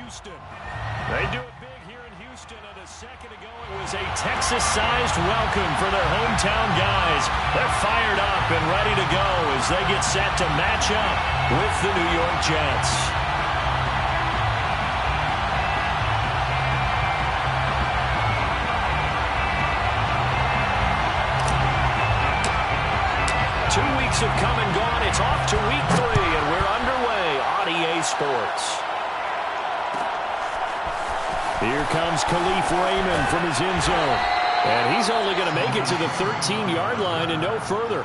Houston. They do it big here in Houston, and a second ago it was a Texas-sized welcome for their hometown guys. They're fired up and ready to go as they get set to match up with the New York Jets. Have come and gone. It's off to week 3, and we're underway on EA Sports. Here comes Khalif Raymond from his end zone. And he's only going to make it to the 13-yard line and no further.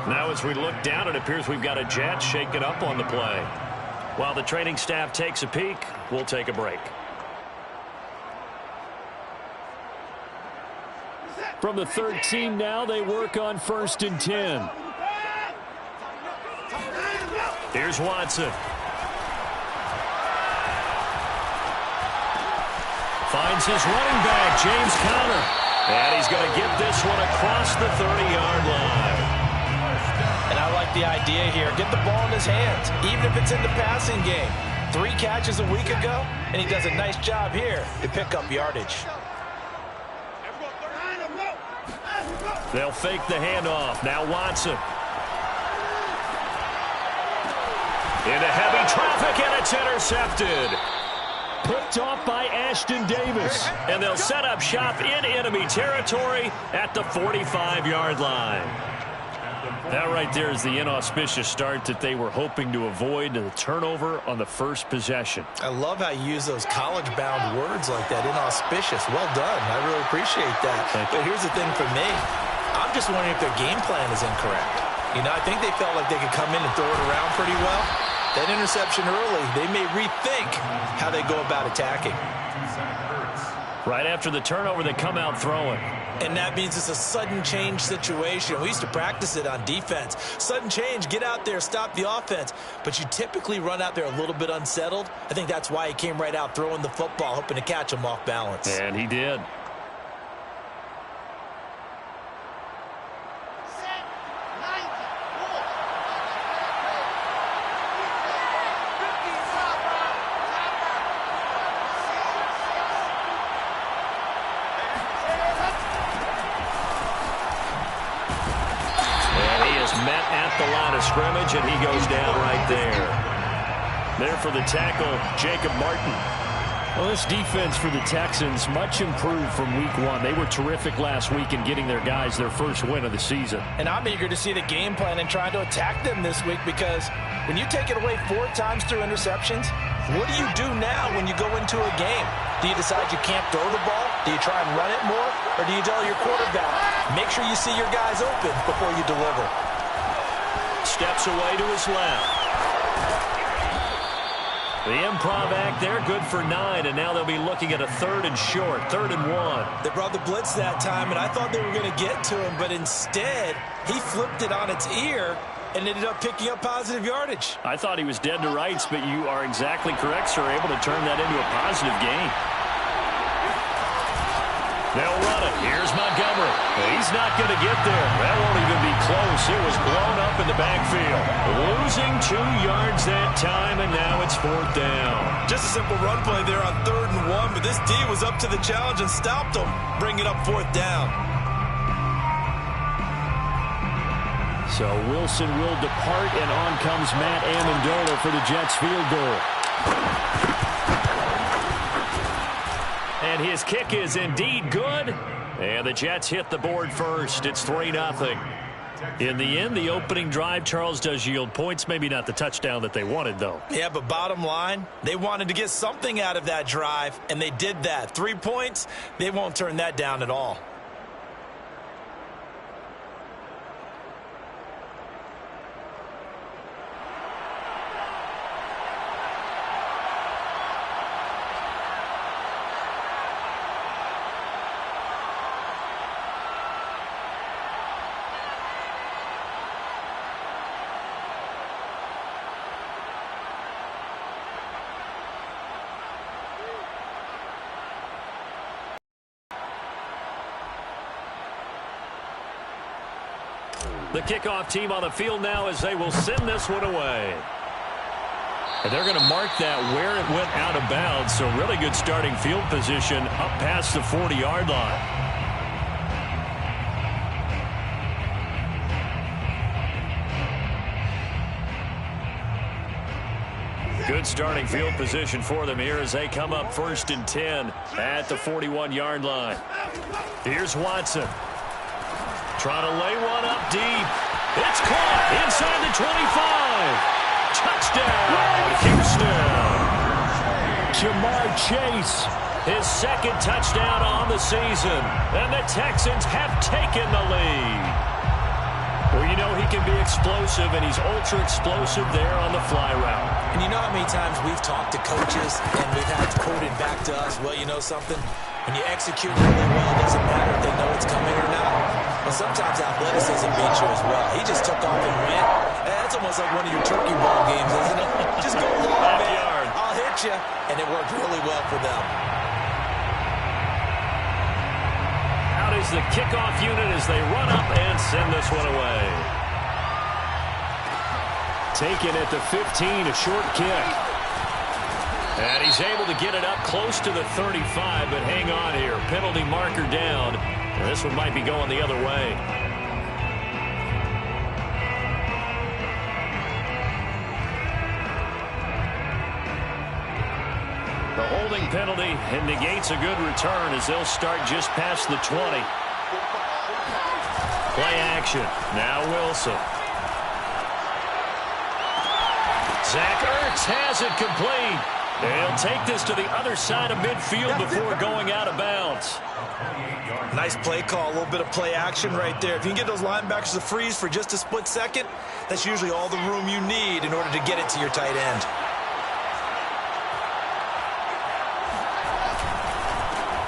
Now as we look down, it appears we've got a Jet shaken up on the play. While the training staff takes a peek, we'll take a break. From the 13 now, they work on 1st and 10. Here's Watson. Finds his running back, James Conner. And he's going to get this one across the 30-yard line. And I like the idea here. Get the ball in his hands, even if it's in the passing game. 3 catches a week ago, and he does a nice job here to pick up yardage. They'll fake the handoff. Now Watson. Into heavy traffic, and it's intercepted. Picked off by Ashton Davis. And they'll set up shop in enemy territory at the 45-yard line. That right there is the inauspicious start that they were hoping to avoid, the turnover on the first possession. I love how you use those college-bound words like that, inauspicious. Well done. I really appreciate that. But here's the thing for me. I'm just wondering if their game plan is incorrect. You know, I think they felt like they could come in and throw it around pretty well. That interception early, they may rethink how they go about attacking. Right after the turnover, they come out throwing. And that means it's a sudden change situation. We used to practice it on defense. Sudden change, get out there, stop the offense. But you typically run out there a little bit unsettled. I think that's why he came right out throwing the football, hoping to catch him off balance. And he did. Scrimmage, and he goes down right there. There for the tackle, Jacob Martin. Well, this defense for the Texans much improved from week 1. They were terrific last week in getting their guys their first win of the season. And I'm eager to see the game plan and trying to attack them this week, because when you take it away 4 times through interceptions, what do you do now when you go into a game? Do you decide you can't throw the ball? Do you try and run it more? Or do you tell your quarterback, make sure you see your guys open before you deliver? Steps away to his left. The improv act there, good for 9, and now they'll be looking at a 3rd and short, 3rd and 1. They brought the blitz that time, and I thought they were going to get to him, but instead, he flipped it on its ear and ended up picking up positive yardage. I thought he was dead to rights, but you are exactly correct, sir, able to turn that into a positive gain. They'll run it. Here's Montgomery. He's not going to get there. That won't even be close. It was blown up in the backfield. Losing 2 yards that time, and now it's 4th down. Just a simple run play there on 3rd and 1, but this D was up to the challenge and stopped him, bringing up 4th down. So Wilson will depart, and on comes Matt Amendola for the Jets field goal. And his kick is indeed good. And the Jets hit the board first. It's 3-0. In the end, the opening drive, Charles, does yield points. Maybe not the touchdown that they wanted, though. Yeah, but bottom line, they wanted to get something out of that drive, and they did that. 3 points, they won't turn that down at all. The kickoff team on the field now as they will send this one away. And they're going to mark that where it went out of bounds. So really good starting field position up past the 40-yard line. Good starting field position for them here as they come up 1st and 10 at the 41-yard line. Here's Watson. Trying to lay one up deep. It's caught inside the 25. Touchdown, Houston. Jamar Chase, his 2nd touchdown on the season. And the Texans have taken the lead. Well, you know he can be explosive, and he's ultra-explosive there on the fly route. And you know how many times we've talked to coaches and we've had quoted back to us, well, you know something? When you execute really well, it doesn't matter if they know it's coming or not. But sometimes athleticism beats you as well. He just took off and went. That's almost like one of your turkey ball games, isn't it? Just go long, man. I'll hit you. And it worked really well for them. Out is the kickoff unit as they run up and send this one away. Taken at the 15, a short kick. And he's able to get it up close to the 35, but hang on here. Penalty marker down. And this one might be going the other way. The holding penalty negates a good return as they'll start just past the 20. Play action. Now Wilson. Zach Ertz has it complete. They'll take this to the other side of midfield before going out of bounds. Nice play call, a little bit of play action right there. If you can get those linebackers to freeze for just a split second, that's usually all the room you need in order to get it to your tight end.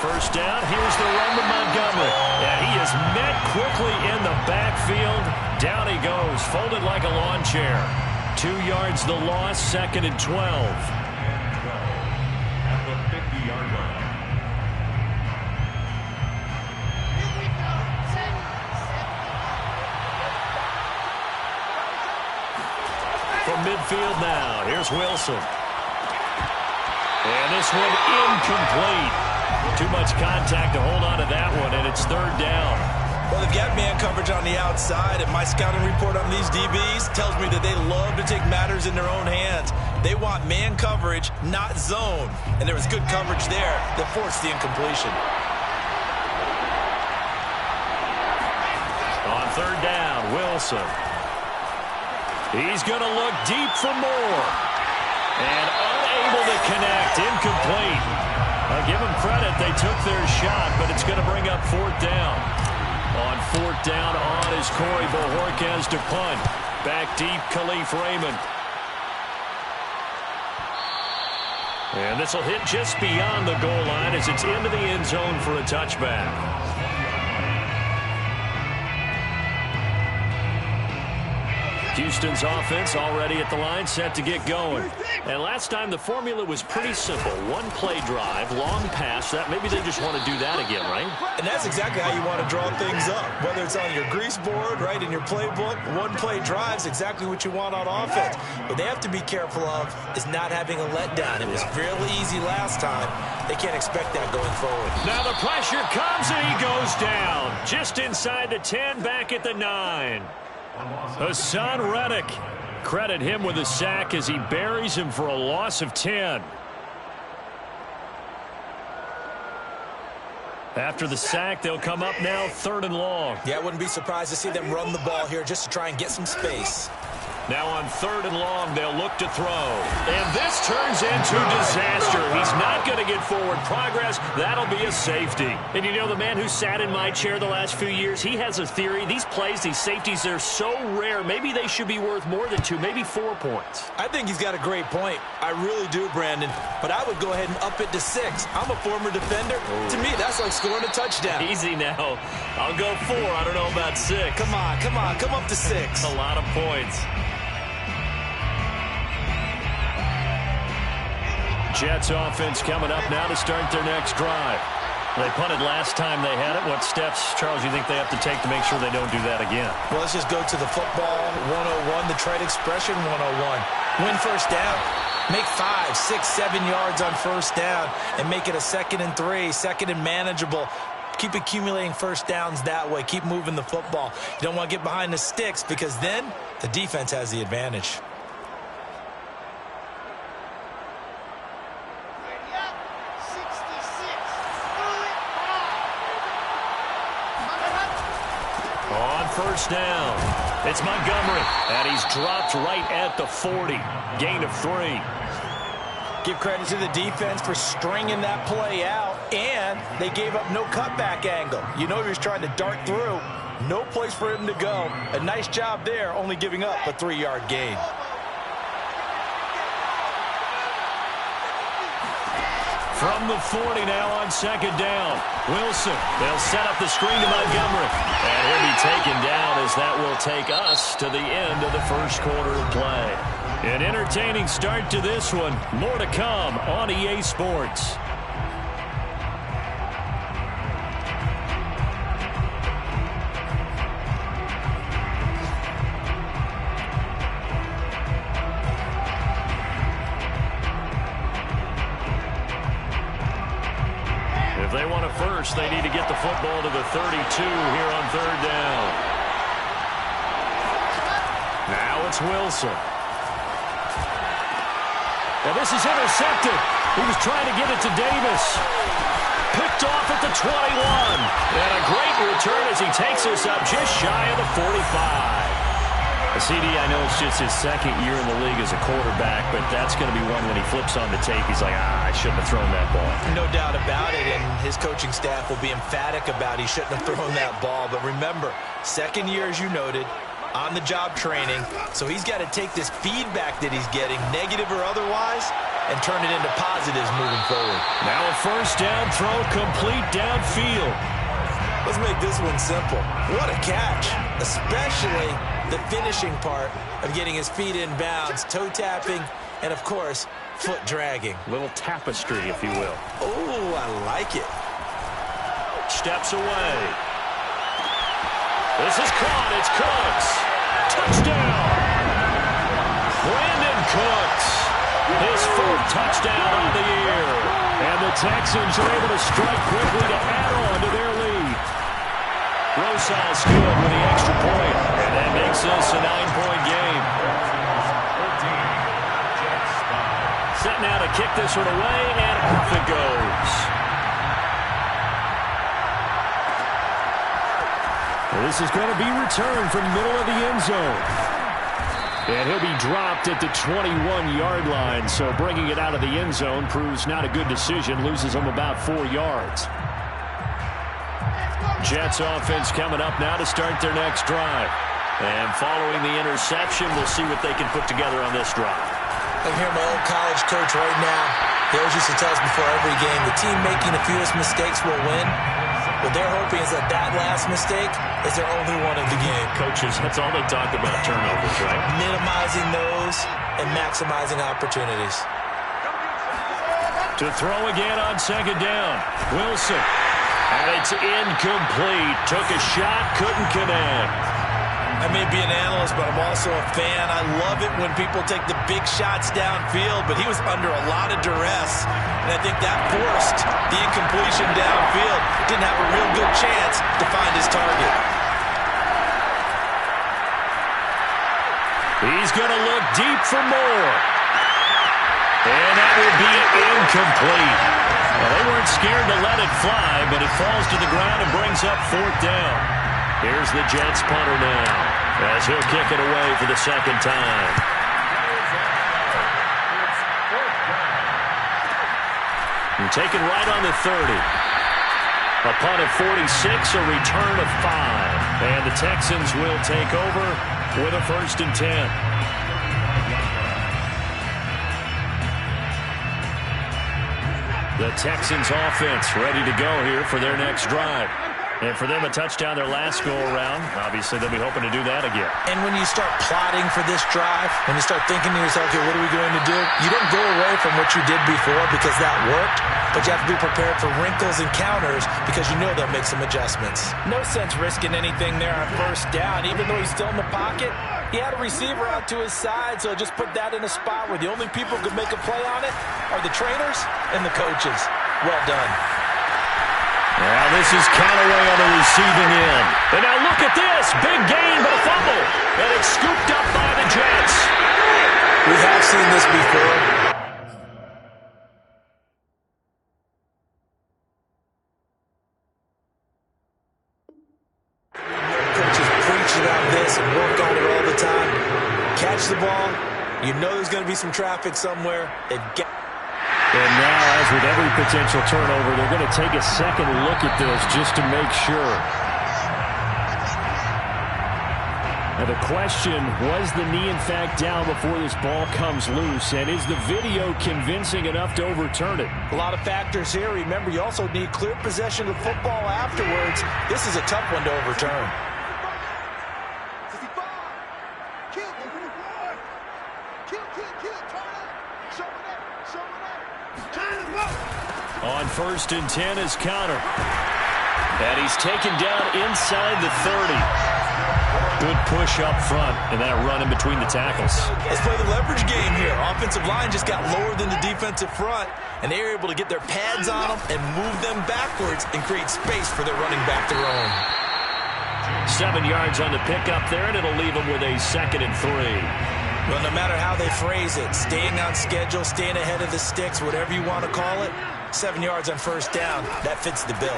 First down, here's the run to Montgomery. And he is met quickly in the backfield. Down he goes, folded like a lawn chair. 2 yards the loss, 2nd and 12. From midfield now, here's Wilson. And this one incomplete. Too much contact to hold on to that one, and it's 3rd down. Well, they've got man coverage on the outside, and my scouting report on these DBs tells me that they love to take matters in their own hands. They want man coverage, not zone. And there was good coverage there that forced the incompletion. On 3rd down, Wilson. He's going to look deep for more. And unable to connect, incomplete. I'll give them credit, they took their shot, but it's going to bring up 4th down. On 4th down, on is Corey Bojorquez to punt. Back deep, Khalif Raymond. And this will hit just beyond the goal line as it's into the end zone for a touchback. Houston's offense already at the line, set to get going. And last time the formula was pretty simple. One play drive, long pass. That maybe they just want to do that again, right? And that's exactly how you want to draw things up. Whether it's on your grease board, right, in your playbook, one play drive's exactly what you want on offense. What they have to be careful of is not having a letdown. It was fairly easy last time. They can't expect that going forward. Now the pressure comes and he goes down. Just inside the 10, back at the 9. Hassan Reddick. Credit him with a sack as he buries him for a loss of 10. After the sack, they'll come up now 3rd and long. Yeah, I wouldn't be surprised to see them run the ball here just to try and get some space. Now on 3rd and long, they'll look to throw. And this turns into disaster. He's not going to get forward progress. That'll be a safety. And you know, the man who sat in my chair the last few years, he has a theory. These plays, these safeties, they're so rare. Maybe they should be worth more than 2, maybe 4 points. I think he's got a great point. I really do, Brandon. But I would go ahead and up it to 6. I'm a former defender. To me, that's like scoring a touchdown. Easy now. I'll go 4. I don't know about 6. Come on. Come up to 6. A lot of points. Jets offense coming up now to start their next drive. They punted last time they had it. What steps, Charles, you think they have to take to make sure they don't do that again? Well, let's just go to the football 101, the trade expression 101. Win first down. Make 5, 6, 7 yards on first down and make it a 2nd and 3, 2nd and manageable. Keep accumulating first downs that way. Keep moving the football. You don't want to get behind the sticks because then the defense has the advantage. On first down, it's Montgomery, and he's dropped right at the 40. Gain of 3. Give credit to the defense for stringing that play out, and they gave up no cutback angle. You know he was trying to dart through. No place for him to go. A nice job there, only giving up a 3-yard gain. From the 40 now on 2nd down. Wilson, they'll set up the screen to Montgomery. And he'll be taken down as that will take us to the end of the first quarter of play. An entertaining start to this one. More to come on EA Sports. If they want a first, they need to get the football to the 32 here on 3rd down. Now it's Wilson. And this is intercepted. He was trying to get it to Davis. Picked off at the 21. And a great return as he takes us up just shy of the 45. CD, I know it's just his 2nd year in the league as a quarterback, but that's going to be one when he flips on the tape. He's like, I shouldn't have thrown that ball. No doubt about it, and his coaching staff will be emphatic about he shouldn't have thrown that ball. But remember, 2nd year, as you noted, on-the-job training, so he's got to take this feedback that he's getting, negative or otherwise, and turn it into positives moving forward. Now a first down throw complete downfield. Let's make this one simple. What a catch, especially the finishing part of getting his feet in bounds, toe tapping, and of course, foot dragging. Little tapestry, if you will. Oh, I like it. Steps away. This is caught. It's Cooks. Touchdown. Brandon Cooks. His 4th touchdown on the year. And the Texans are able to strike quickly to add on to their lead. Rosal's good with the extra point. And that makes this a 9-point game. Set now to kick this one away, and off it goes. Well, this is going to be returned from middle of the end zone. And he'll be dropped at the 21-yard line, so bringing it out of the end zone proves not a good decision, loses him about 4 yards. Jets offense coming up now to start their next drive. And following the interception, we'll see what they can put together on this drive. I'm here, my old college coach right now. He always used to tell us before every game, the team making the fewest mistakes will win. What they're hoping is that last mistake is their only one of the game. Coaches, that's all they talk about, turnovers, right? Minimizing those and maximizing opportunities. To throw again on 2nd down. Wilson. And it's incomplete. Took a shot, couldn't connect. I may be an analyst, but I'm also a fan. I love it when people take the big shots downfield, but he was under a lot of duress, and I think that forced the incompletion downfield. Didn't have a real good chance to find his target. He's going to look deep for more. And that will be incomplete. Well, they weren't scared to let it fly, but it falls to the ground and brings up 4th down. Here's the Jets punter now, as he'll kick it away for the 2nd time. And taken right on the 30. A punt of 46, a return of 5. And the Texans will take over with a 1st and 10. The Texans offense ready to go here for their next drive. And for them, a touchdown their last go-around. Obviously, they'll be hoping to do that again. And when you start plotting for this drive, when you start thinking to yourself, okay, what are we going to do? You don't go away from what you did before because that worked, but you have to be prepared for wrinkles and counters because you know they'll make some adjustments. No sense risking anything there on 1st down. Even though he's still in the pocket, He had a receiver out to his side, so just put that in a spot where the only people who could make a play on it are the trainers and the coaches. Well done. Now this is Callaway on the receiving end. And now look at this. Big gain, but a fumble. And it's scooped up by the Jets. We have seen this before. About this and work on it all the time. Catch the ball. You know there's going to be some traffic somewhere. And now, as with every potential turnover, they're going to take a second look at this just to make sure. Now the question, was the knee in fact down before this ball comes loose? And is the video convincing enough to overturn it? A lot of factors here. Remember, you also need clear possession of football afterwards. This is a tough one to overturn. On 1st and 10 is Connor. And he's taken down inside the 30. Good push up front, and that run in between the tackles. Let's play the leverage game here. Offensive line just got lower than the defensive front, and they're able to get their pads on them and move them backwards and create space for their running back their own. 7 yards on the pickup there, and it'll leave them with a 2nd and 3. Well, no matter how they phrase it, staying on schedule, staying ahead of the sticks, whatever you want to call it, 7 yards on 1st down, that fits the bill.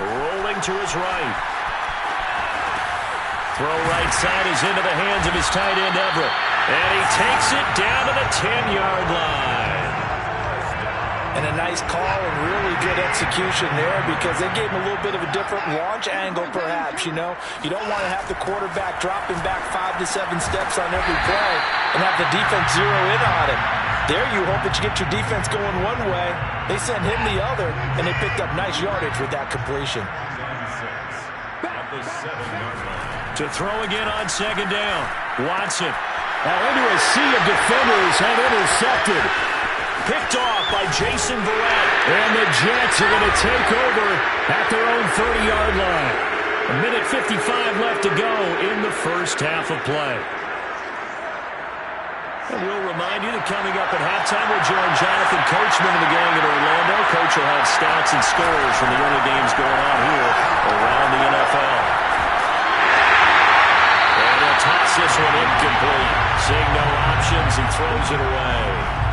Rolling to his right. Throw right side is into the hands of his tight end, Everett. And he takes it down to the 10-yard line. And a nice call and really good execution there because they gave him a little bit of a different launch angle perhaps, you know. You don't want to have the quarterback dropping back 5 to 7 steps on every play and have the defense zero in on him. There you hope that you get your defense going one way. They sent him the other, and they picked up nice yardage with that completion. To throw again on 2nd down. Watson. Now into a sea of defenders and intercepted. Picked off by Jason Verrett. And the Jets are going to take over at their own 30-yard line. 1:55 left to go in the first half of play. And we'll remind you that coming up at halftime, we'll join Jonathan Coachman and the gang in Orlando. Coach will have stats and scores from the early games going on here around the NFL. And he'll toss this one incomplete. Seeing no options, he throws it away.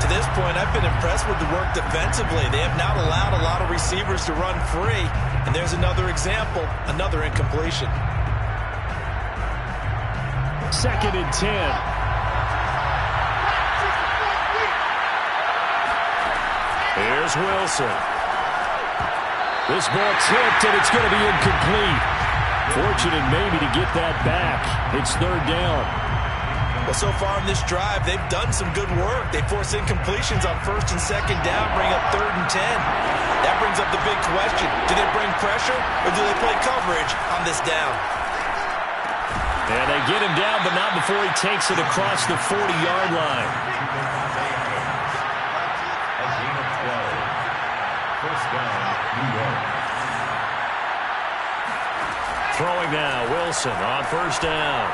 To this point, I've been impressed with the work defensively. They have not allowed a lot of receivers to run free. And there's another example, another incompletion. 2nd and 10. Here's Wilson. This ball tipped, and it's going to be incomplete. Fortunate maybe to get that back. It's 3rd down. Well, so far in this drive, they've done some good work. They force incompletions on 1st and 2nd down, bring up 3rd and 10. That brings up the big question. Do they bring pressure, or do they play coverage on this down? And they get him down, but not before he takes it across the 40-yard line. Throwing now, Wilson on 1st down.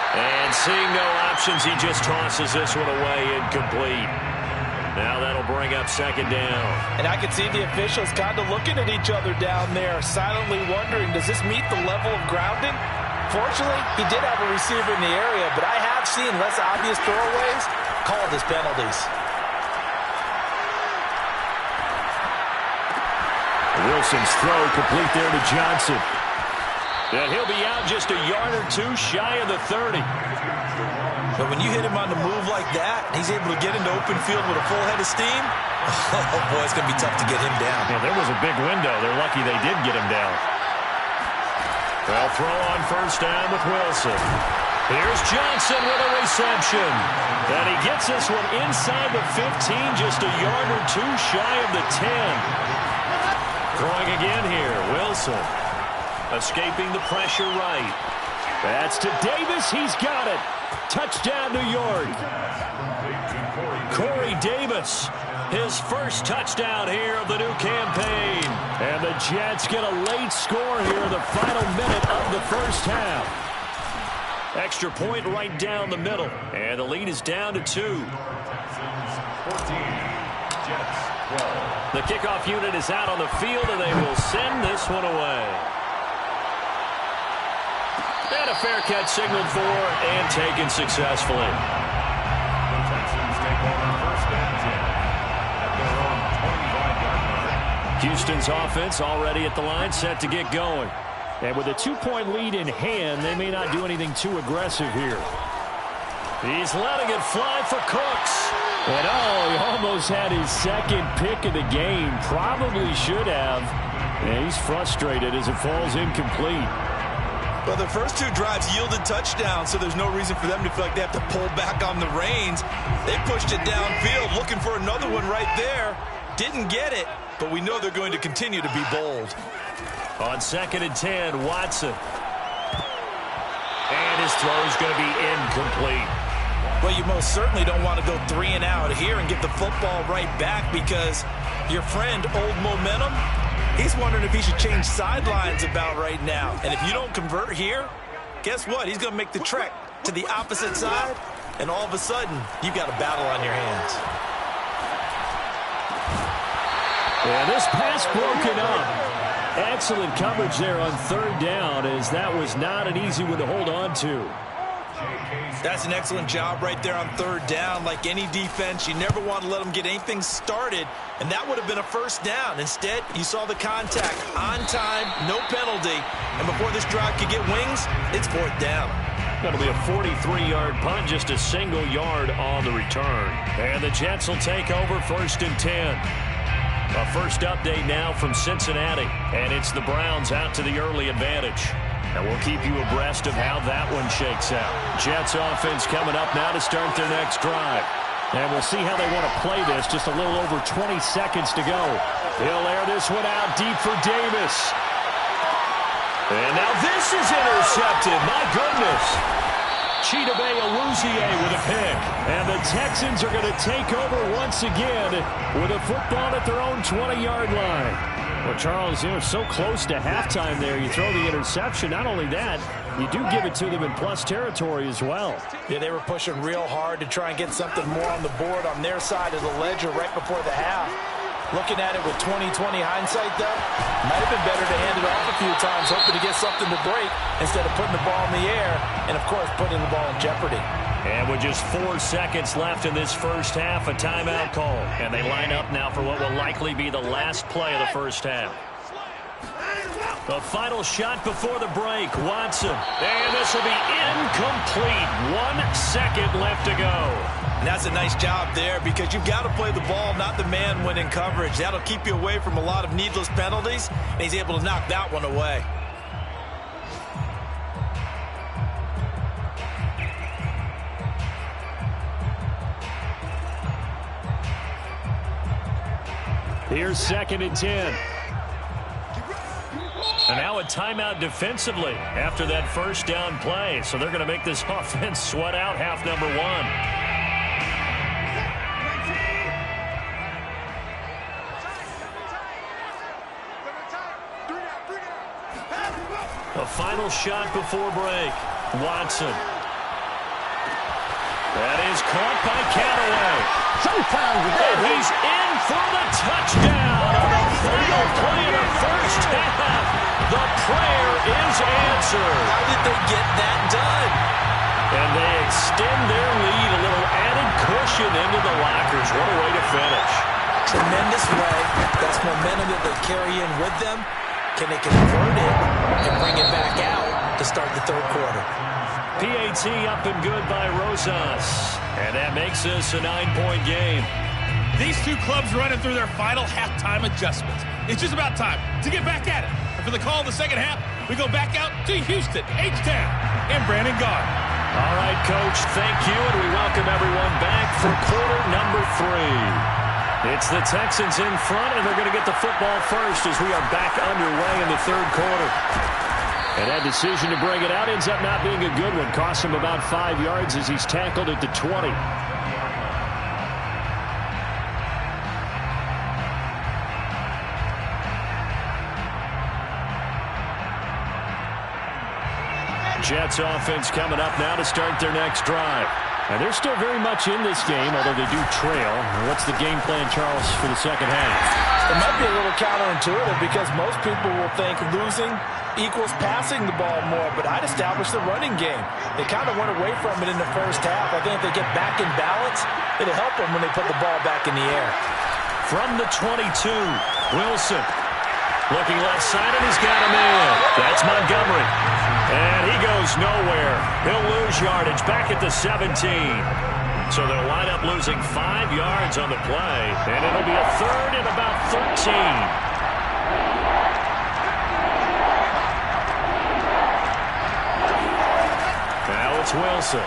And seeing no options, he just tosses this one away, incomplete. Now that'll bring up 2nd down. And I can see the officials kind of looking at each other down there, silently wondering, does this meet the level of grounding? Fortunately, he did have a receiver in the area, but I have seen less obvious throwaways called as penalties. Wilson's throw complete there to Johnson. And he'll be out just a yard or two shy of the 30. But when you hit him on the move like that, he's able to get into open field with a full head of steam. Oh, boy, it's going to be tough to get him down. Yeah, there was a big window. They're lucky they did get him down. Well, throw on 1st down with Wilson. Here's Johnson with a reception. And he gets this one inside the 15, just a yard or two shy of the 10. Throwing again here, Wilson. Escaping the pressure right. That's to Davis. He's got it. Touchdown, New York. Corey Davis His first touchdown here of the new campaign. And the Jets get a late score here in the final minute of the first half. Extra point right down the middle. And the lead is down to 2. 14, Jets, 12. The kickoff unit is out on the field, and they will send this one away. And a fair catch signaled for and taken successfully. The Texans take over first and 10 at their own 25-yard line. Houston's offense already at the line, set to get going. And with a 2-point lead in hand, they may not do anything too aggressive here. He's letting it fly for Cooks. And he almost had his second pick of the game. Probably should have. And he's frustrated as it falls incomplete. Well, the first 2 drives yielded touchdowns, so there's no reason for them to feel like they have to pull back on the reins. They pushed it downfield, looking for another one right there. Didn't get it, but we know they're going to continue to be bold. On 2nd and 10, Watson. And his throw is going to be incomplete. Well, you most certainly don't want to go 3 and out here and get the football right back, because your friend, Old Momentum, he's wondering if he should change sidelines about right now. And if you don't convert here, guess what? He's going to make the trek to the opposite side, and all of a sudden, you've got a battle on your hands. And this pass broken up. Excellent coverage there on 3rd down, as that was not an easy one to hold on to. That's an excellent job right there on 3rd down. Like any defense, you never want to let them get anything started, and that would have been a first down. Instead, you saw the contact on time, no penalty, and before this drive could get wings, it's 4th down. That'll be a 43-yard punt, just a single yard on the return. And the Jets will take over 1st and 10. A first update now from Cincinnati, and it's the Browns out to the early advantage. And we'll keep you abreast of how that one shakes out. Jets offense coming up now to start their next drive. And we'll see how they want to play this. Just a little over 20 seconds to go. He'll air this one out deep for Davis. And now this is intercepted. My goodness. Chidobe Awuzie with a pick. And the Texans are going to take over once again with a football at their own 20-yard line. Well, Charles, you're so close to halftime there. You throw the interception. Not only that, you do give it to them in plus territory as well. Yeah, they were pushing real hard to try and get something more on the board on their side of the ledger right before the half. Looking at it with 20/20 hindsight, though, might have been better to hand it off a few times, hoping to get something to break instead of putting the ball in the air and, of course, putting the ball in jeopardy. And with just 4 seconds left in this first half, a timeout call. And they line up now for what will likely be the last play of the first half. The final shot before the break, Watson. And this will be incomplete. 1 second left to go. And that's a nice job there, because you've got to play the ball, not the man when in coverage. That'll keep you away from a lot of needless penalties, and he's able to knock that one away. Here's 2nd and 10. And now a timeout defensively after that first down play. So they're going to make this offense sweat out half number 1. A final shot before break. Watson. That is caught by Callaway. And he's in for the touchdown on the final play of the first half. The prayer is answered. How did they get that done? And they extend their lead, a little added cushion into the lockers. What a way to finish. Tremendous way. That's momentum that they carry in with them. Can they convert it and bring it back out to start the 3rd quarter? PAT up and good by Rosas. And that makes this a 9-point game. These two clubs running through their final halftime adjustments. It's just about time to get back at it. And for the call of the second half, we go back out to Houston, H-Town, and Brandon Gaudin. All right, Coach, thank you, and we welcome everyone back for quarter number 3. It's the Texans in front, and they're going to get the football first as we are back underway in the 3rd quarter. And that decision to bring it out ends up not being a good one. Costs him about 5 yards as he's tackled at the 20. Jets offense coming up now to start their next drive. And they're still very much in this game, although they do trail. What's the game plan, Charles, for the second half? It might be a little counterintuitive because most people will think losing equals passing the ball more, but I'd establish the running game. They kind of went away from it in the first half. I think if they get back in balance, it'll help them when they put the ball back in the air. From the 22, Wilson. Looking left side, and he's got him in. That's Montgomery. And he goes nowhere. He'll lose yardage back at the 17. So they'll wind up losing 5 yards on the play, and it'll be a third and about 13. Now it's Wilson.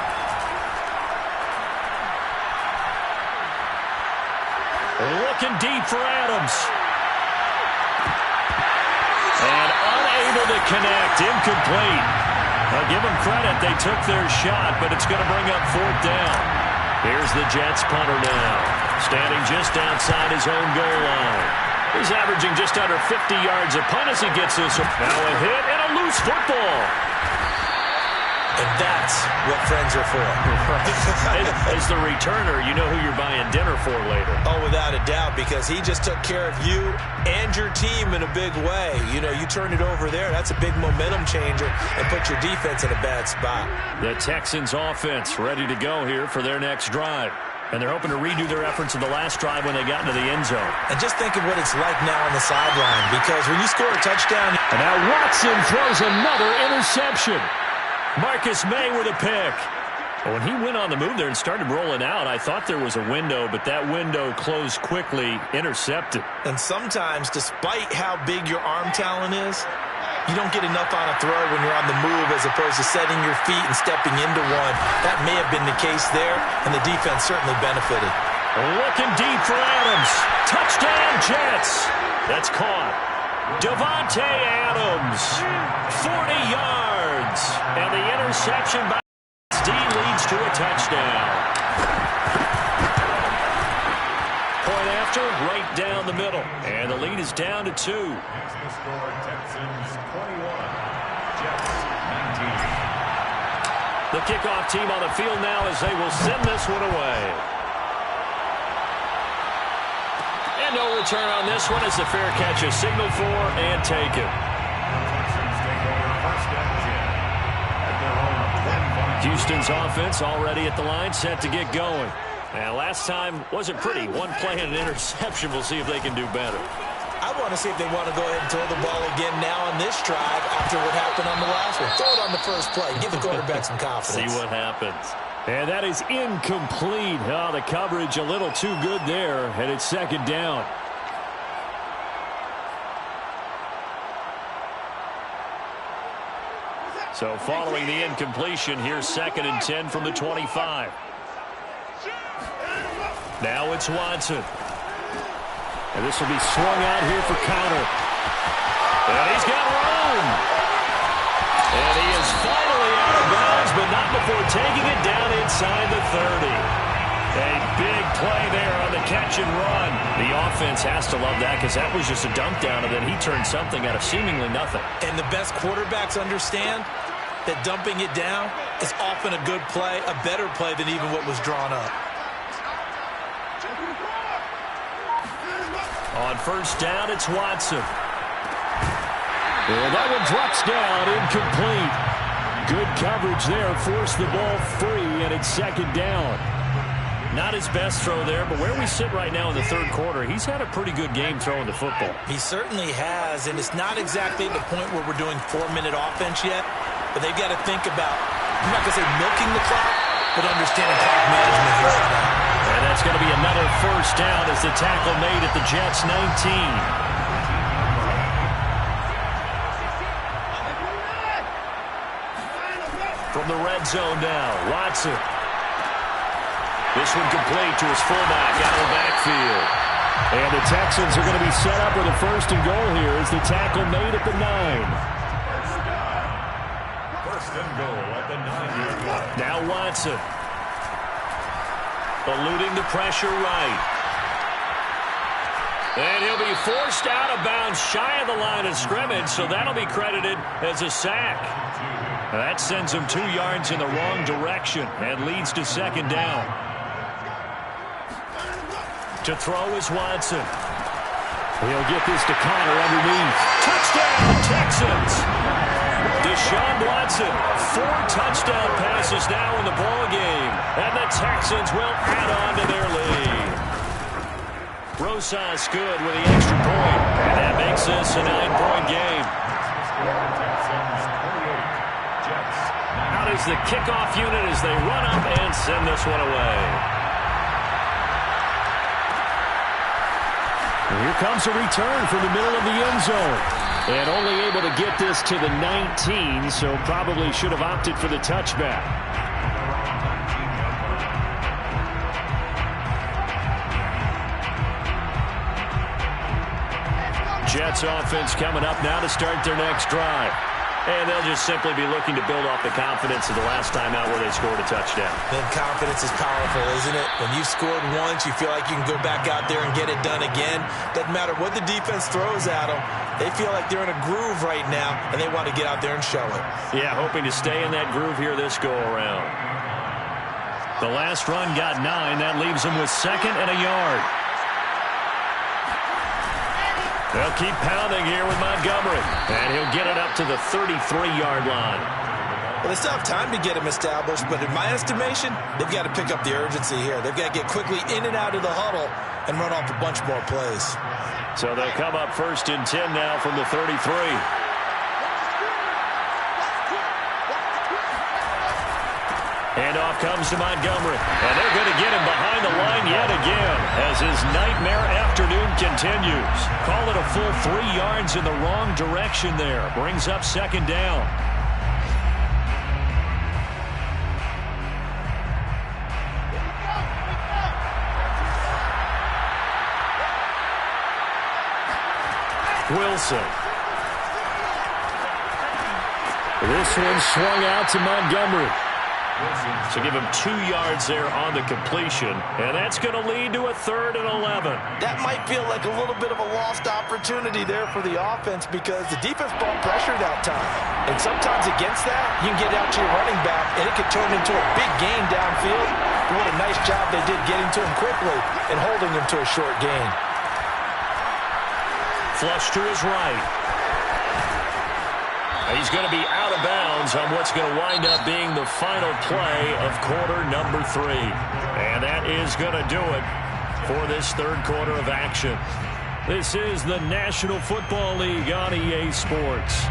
Looking deep for Adams. And unable to connect. Incomplete. I'll give them credit. They took their shot, but it's going to bring up 4th down. Here's the Jets punter now. Standing just outside his own goal line. He's averaging just under 50 yards a punt as he gets this. Now a hit and a loose football. And that's what friends are for. Right? As the returner, you know who you're buying dinner for later. Oh, without a doubt, because he just took care of you and your team in a big way. You know, you turn it over there, that's a big momentum changer and put your defense in a bad spot. The Texans offense ready to go here for their next drive. And they're hoping to redo their efforts in the last drive when they got into the end zone. And just think of what it's like now on the sideline, because when you score a touchdown... And now Watson throws another interception. Marcus May with a pick. When he went on the move there and started rolling out, I thought there was a window, but that window closed quickly, intercepted. And sometimes, despite how big your arm talent is, you don't get enough on a throw when you're on the move as opposed to setting your feet and stepping into one. That may have been the case there, and the defense certainly benefited. Looking deep for Adams. Touchdown, Jets. That's caught. Davante Adams, 40 yards. And the interception by D leads to a touchdown. Point after, right down the middle. And the lead is down to 2. Score Texans 21, Jets 19. The kickoff team on the field now as they will send this one away. And no return on this one as the fair catch is signaled for and taken. Texans take over first and 10 at their own 25. Houston's offense already at the line, set to get going. Now, last time wasn't pretty. One play and an interception. We'll see if they can do better. I want to see if they want to go ahead and throw the ball again now on this drive after what happened on the last one. Throw it on the first play. Give the quarterback some confidence. See what happens. And that is incomplete. Oh, the coverage a little too good there, and it's 2nd down. So following the incompletion, here's 2nd and 10 from the 25. Now it's Watson. And this will be swung out here for counter. And he's got room. And he is finally out of bounds, but not before taking it down inside the 30. A big play there on the catch and run. The offense has to love that because that was just a dump down, and then he turned something out of seemingly nothing. And the best quarterbacks understand that dumping it down is often a good play, a better play than even what was drawn up. On first down, it's Watson. Well, that one drops down, incomplete. Good coverage there, forced the ball free, and it's 2nd down. Not his best throw there, but where we sit right now in the 3rd quarter, he's had a pretty good game throwing the football. He certainly has, and it's not exactly the point where we're doing 4-minute offense yet, but they've got to think about, I'm not going to say milking the clock, but understanding clock management here on out. And that's going to be another first down as the tackle made at the Jets' 19. From the red zone now, Watson. This one complete to his fullback out of the backfield. And the Texans are going to be set up with a 1st and goal here as the tackle made at the 9. First and goal at the 9-yard line. Now Watson. Eluding the pressure right. And he'll be forced out of bounds shy of the line of scrimmage, so that'll be credited as a sack. That sends him 2 yards in the wrong direction and leads to second down. To throw is Watson. He'll get this to Connor underneath. Touchdown, Texans! Deshaun Watson, 4 touchdown passes now in the ballgame, and the Texans will add on to their lead. Rosas good with the extra point, and that makes this a 9-point game. Out is the kickoff unit as they run up and send this one away. Here comes a return from the middle of the end zone. And only able to get this to the 19, so probably should have opted for the touchback. Jets offense coming up now to start their next drive. And they'll just simply be looking to build off the confidence of the last time out where they scored a touchdown. And confidence is powerful, isn't it? When you've scored once, you feel like you can go back out there and get it done again. Doesn't matter what the defense throws at them. They feel like they're in a groove right now, and they want to get out there and show it. Yeah, hoping to stay in that groove here this go-around. The last run got 9. That leaves them with 2nd and a yard. They'll keep pounding here with Montgomery. And he'll get it up to the 33-yard line. Well, they still have time to get him established, but in my estimation, they've got to pick up the urgency here. They've got to get quickly in and out of the huddle and run off a bunch more plays. So they'll come up 1st and 10 now from the 33. Handoff comes to Montgomery. And they're going to get him behind the line yet again as his nightmare afternoon continues. Call it a full 3 yards in the wrong direction there. Brings up 2nd down. Wilson. This one swung out to Montgomery. So give him 2 yards there on the completion. And that's going to lead to a 3rd and 11. That might feel like a little bit of a lost opportunity there for the offense because the defense brought pressure that time. And sometimes against that, you can get out to your running back, and it could turn into a big gain downfield. But what a nice job they did getting to him quickly and holding him to a short gain. Flush to his right. He's going to be out of bounds on what's going to wind up being the final play of quarter number 3. And that is going to do it for this 3rd quarter of action. This is the National Football League on EA Sports.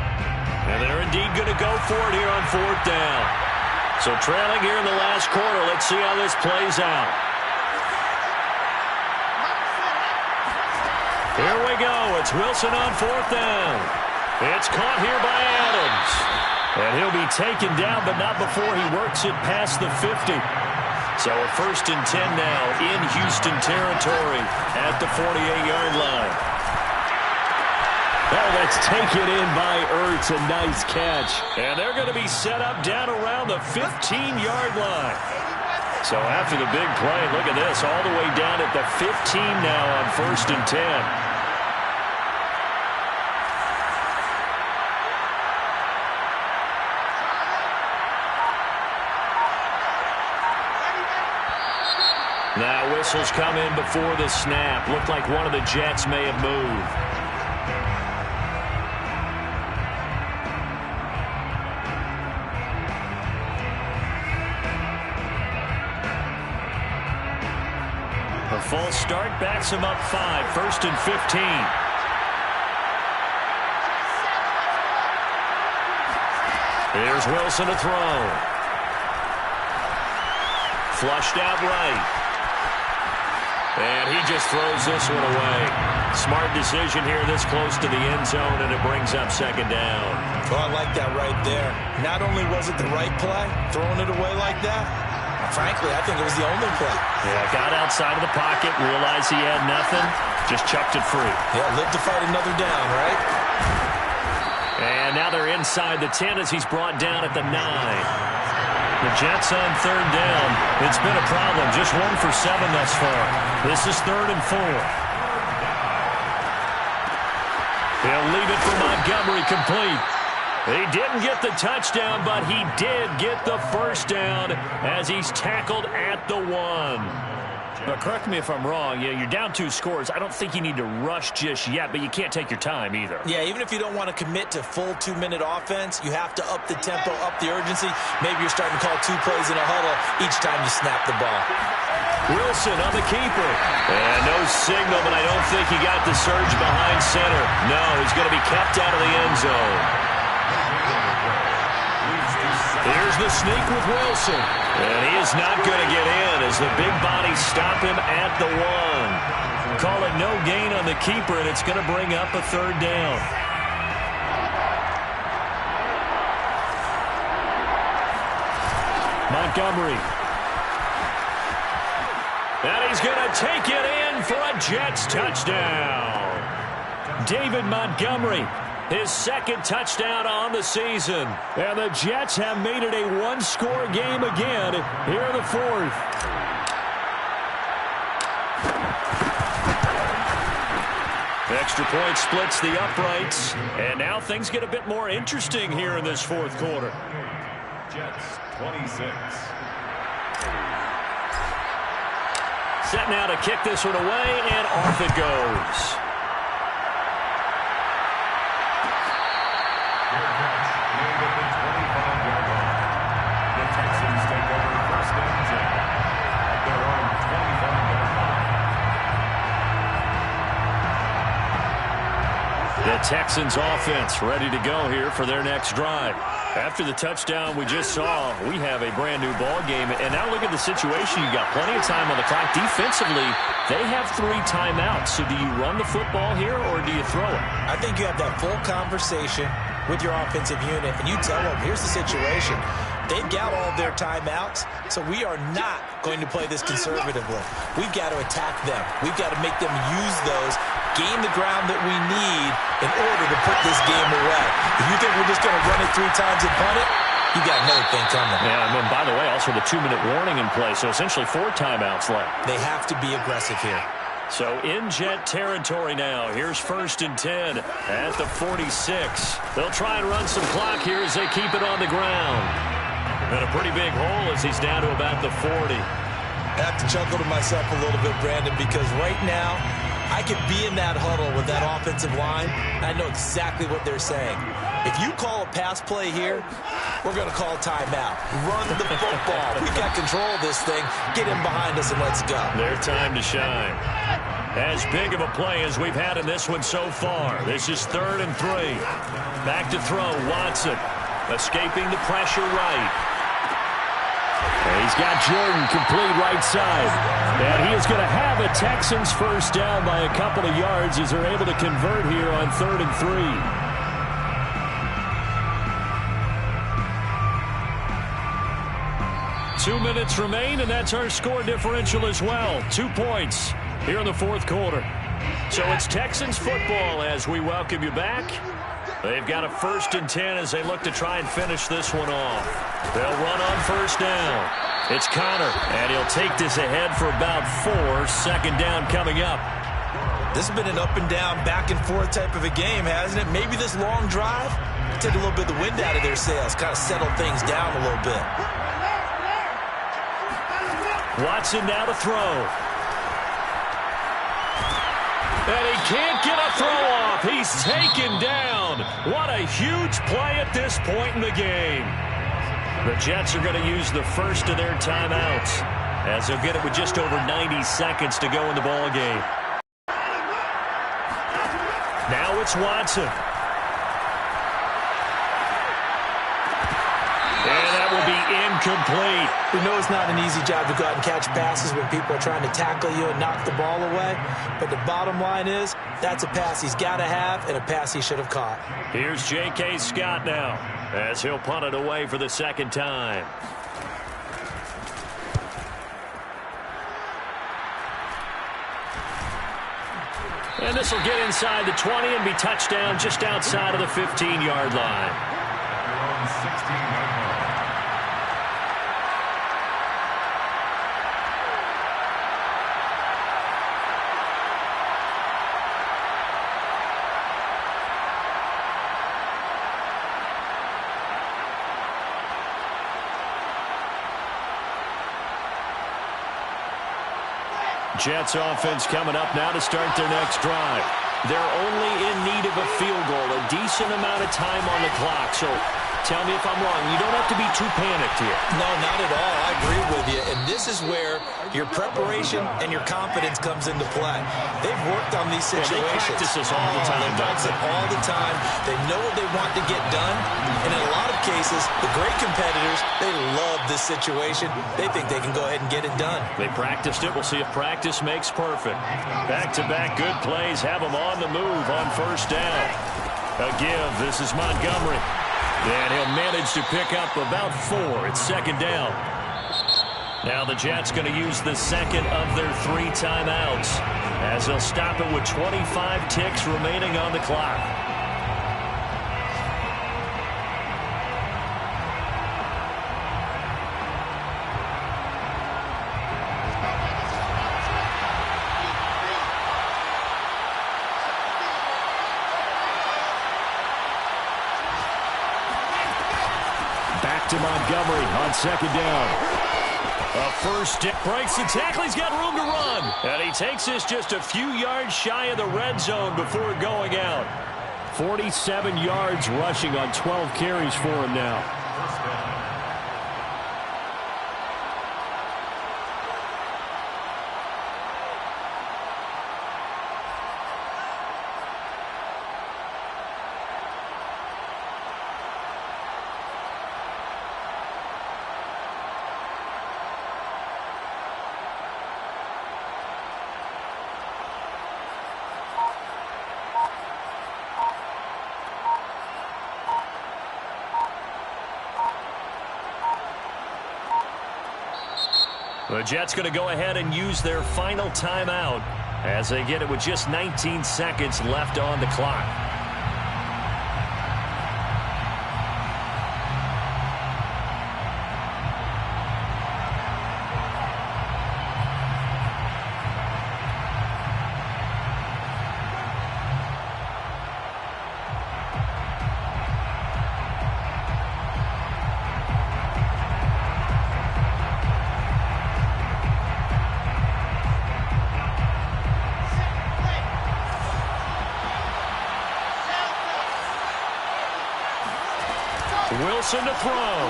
And they're indeed going to go for it here on 4th down. So trailing here in the last quarter, let's see how this plays out. Here we go. It's Wilson on 4th down. It's caught here by Adams. And he'll be taken down, but not before he works it past the 50. So a 1st and 10 now in Houston territory at the 48-yard line. Oh, that's taken in by Ertz. A nice catch. And they're going to be set up down around the 15-yard line. So after the big play, look at this, all the way down at the 15 now on 1st and 10. Now whistles come in before the snap. Looked like one of the Jets may have moved. A false start backs him up 5. 1st and 15. Here's Wilson to throw. Flushed out right. And he just throws this one away. Smart decision here this close to the end zone, and it brings up 2nd down. Oh, I like that right there. Not only was it the right play, throwing it away like that, frankly, I think it was the only play. Yeah, got outside of the pocket, realized he had nothing, just chucked it free. Yeah, live to fight another down, right? And now they're inside the 10 as he's brought down at the 9. The Jets on 3rd down. It's been a problem. Just 1 for 7 thus far. This is 3rd and 4. He'll leave it for Montgomery complete. He didn't get the touchdown, but he did get the first down as he's tackled at the 1. But correct me if I'm wrong. You're down 2 scores. I don't think you need to rush just yet, but you can't take your time either. Yeah, even if you don't want to commit to full 2-minute offense, you have to up the tempo, up the urgency. Maybe you're starting to call 2 plays in a huddle each time you snap the ball. Wilson on the keeper. And no signal, but I don't think he got the surge behind center. No, he's going to be kept out of the end zone. Here's the sneak with Wilson. And he is not going to get in as the big bodies stop him at the 1. Call it no gain on the keeper, and it's going to bring up a 3rd down. Montgomery. And he's going to take it in for a Jets touchdown. David Montgomery, his 2nd touchdown on the season. And the Jets have made it a 1-score game again here in the 4th. Extra point splits the uprights. And now things get a bit more interesting here in this 4th quarter. Jets 26. Set now to kick this one away, and off it goes. The Texans offense ready to go here for their next drive. After the touchdown we just saw, we have a brand new ball game. And now look at the situation. You've got plenty of time on the clock. Defensively, they have 3 timeouts. So do you run the football here or do you throw it? I think you have that full conversation with your offensive unit, and you tell them, here's the situation. They've got all of their timeouts, so we are not going to play this conservatively. We've got to attack them. We've got to make them use those, gain the ground that we need in order to put this game away. If you think we're just going to run it 3 times and punt it, you got another thing coming. Yeah, and then, by the way, also the 2-minute warning in play, so essentially 4 timeouts left. They have to be aggressive here. So in Jet territory now. Here's 1st and 10 at the 46. They'll try and run some clock here as they keep it on the ground. And a pretty big hole as he's down to about the 40. I have to chuckle to myself a little bit, Brandon, because right now I could be in that huddle with that offensive line, and I know exactly what they're saying. If you call a pass play here, we're going to call timeout. Run the football. We got control of this thing. Get him behind us and let's go. Their time to shine. As big of a play as we've had in this one so far. This is 3rd and 3. Back to throw, Watson. Escaping the pressure right. And he's got Jordan complete right side. And he is going to have a Texans first down by a couple of yards as they're able to convert here on 3rd and 3. Two minutes remain, and that's our score differential as well. 2 points here in the 4th quarter. So it's Texans football as we welcome you back. They've got a 1st and 10 as they look to try and finish this one off. They'll run on 1st down. It's Connor, and he'll take this ahead for about 4. 2nd down coming up. This has been an up and down, back and forth type of a game, hasn't it? Maybe this long drive take a little bit of the wind out of their sails, kind of settle things down a little bit. Watson now to throw. And he can't get a throw off. He's taken down. What a huge play at this point in the game. The Jets are going to use the first of their timeouts as they'll get it with just over 90 seconds to go in the ball game. Now it's Watson. And that will be incomplete. We know it's not an easy job to go out and catch passes when people are trying to tackle you and knock the ball away. But the bottom line is, that's a pass he's got to have and a pass he should have caught. Here's J.K. Scott now as he'll punt it away for the 2nd time. And this will get inside the 20 and be touchdown just outside of the 15-yard line. 16-yard line. Jets offense coming up now to start their next drive. They're only in need of a field goal, a decent amount of time on the clock. So tell me if I'm wrong. You don't have to be too panicked here. No, not at all. I agree with you. And this is where your preparation and your confidence comes into play. They've worked on these situations. Yeah, they practice this all the time. They practice it all the time. They know what they want to get done. And in a lot of cases, the great competitors, they love this situation. They think they can go ahead and get it done. They practiced it. We'll see if practice makes perfect. Back-to-back good plays have them on the move on first down. A give. This is Montgomery. And he'll manage to pick up about 4. It's second down. Now the Jets going to use the second of their 3 timeouts as they'll stop it with 25 ticks remaining on the clock. To Montgomery on second down. A first breaks the tackle. He's got room to run. And he takes this just a few yards shy of the red zone before going out. 47 yards rushing on 12 carries for him now. The Jets going to go ahead and use their final timeout as they get it with just 19 seconds left on the clock. Wilson to throw.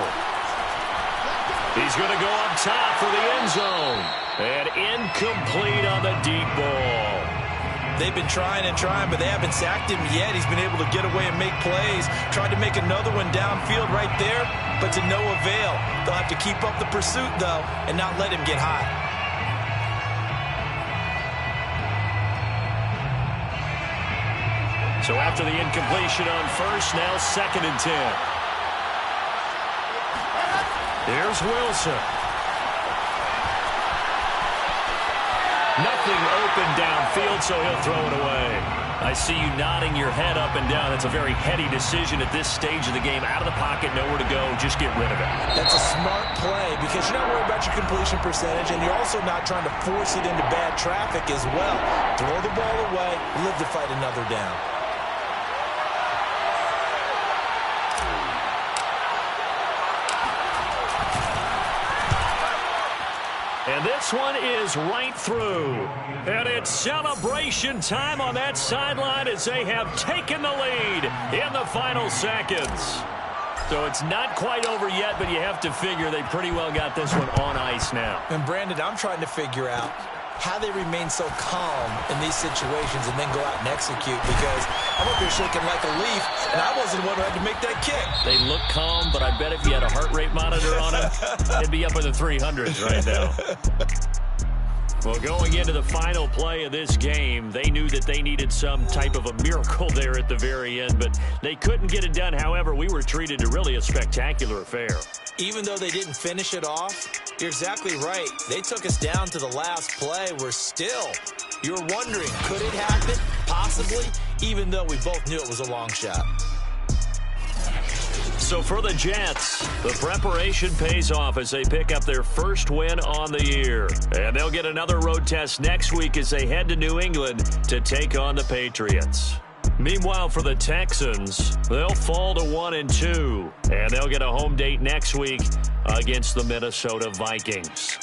He's going to go up top for the end zone. And incomplete on the deep ball. They've been trying and trying, but they haven't sacked him yet. He's been able to get away and make plays. Tried to make another one downfield right there, but to no avail. They'll have to keep up the pursuit, though, and not let him get hot. So after the incompletion on first, now second and 10. Here's Wilson. Nothing open downfield, so he'll throw it away. I see you nodding your head up and down. That's a very heady decision at this stage of the game. Out of the pocket, nowhere to go. Just get rid of it. That's a smart play because you're not worried about your completion percentage, and you're also not trying to force it into bad traffic as well. Throw the ball away, live to fight another down. And this one is right through. And it's celebration time on that sideline as they have taken the lead in the final seconds. So it's not quite over yet, but you have to figure they pretty well got this one on ice now. And Brandon, I'm trying to figure out how they remain so calm in these situations and then go out and execute, because I'm up here shaking like a leaf, and I wasn't the one who had to make that kick. They look calm, but I bet if you had a heart rate monitor on them, it'd be up in the 300s right now. Well, going into the final play of this game, they knew that they needed some type of a miracle there at the very end, but they couldn't get it done. However, we were treated to really a spectacular affair. Even though they didn't finish it off, you're exactly right. They took us down to the last play. We're still, you're wondering, could it happen? Possibly, even though we both knew it was a long shot. So for the Jets, the preparation pays off as they pick up their first win on the year. And they'll get another road test next week as they head to New England to take on the Patriots. Meanwhile, for the Texans, they'll fall to 1-2, and they'll get a home date next week against the Minnesota Vikings.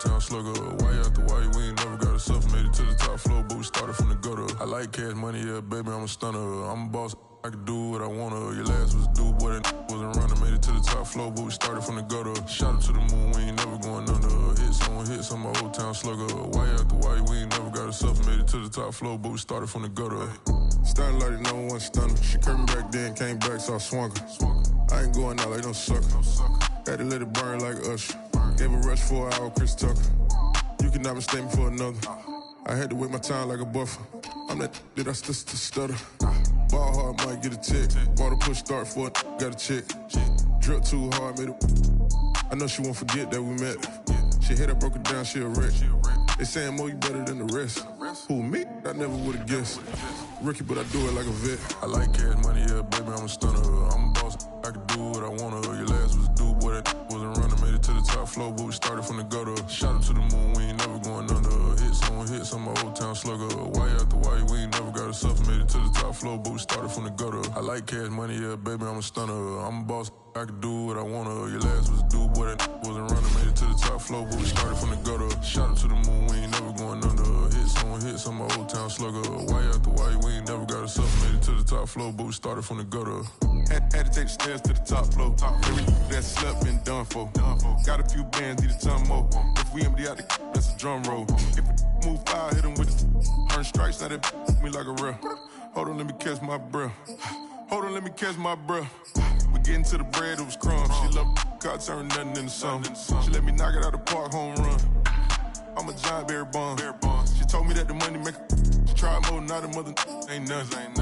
town slugger. Why after why we ain't never got a self, made it to the top floor, but we started from the gutter. I like cash money, yeah, baby, I'm a stunner. I'm a boss, I can do what I wanna. Your last was due, boy, that wasn't running. Made it to the top floor, but we started from the gutter. Shot up to the moon, we ain't never going under. Hits on my old town slugger. Why after why we ain't never got a self, made it to the top floor, but we started from the gutter. Starting like no one stunner. She curved back then, came back, so I swung her. I ain't going out like no sucker. Had to let it burn like Usher. Gave a rush for an hour, Chris Tucker. You cannot mistake me for another. I had to wait my time like a buffer. I'm that I stutter. Ball hard, might get a tick. Bought a push start for it, got a chick. Drip too hard, made it. I know she won't forget that we met. She hit her, broke it down, she a wreck. They saying, Mo, you better than the rest. Who, me? I never would've guessed. Rookie, but I do it like a vet. I like cash money, yeah, baby, I'm a stunner. I'm a boss, I can do what I wanna. Your last was due, boy, that wasn't running. Made it to the top floor, but we started from the gutter. Shot up to the moon, we ain't never going under. Hits on my old town slugger. Why after why we ain't never got a self, made it to the top floor, but we started from the gutter. I like cash money, yeah, baby, I'm a stunner. I'm a boss, I can do what I wanna. Your last was due, boy, that wasn't running. Made it to the top floor, but we started from the gutter. Shot up to the moon, we ain't never going under. Hits on my old town slugger. Why after why we ain't never got a self, made it to the top floor, but we started from the gutter. Had to take the stairs to the top floor. Every that slept been done for. Got a few bands, need a ton more. If we empty out the that's a drum roll. If we move foul, hit him with the earn strikes, now that me like a real. Hold on, let me catch my breath. Hold on, let me catch my breath. We getting to the bread, it was crumbs. She loved car, turned nothing into something. She let me knock it out the park, home run. I'm a giant bear bond. She told me that the money make she tried more, not a mother ain't nothing.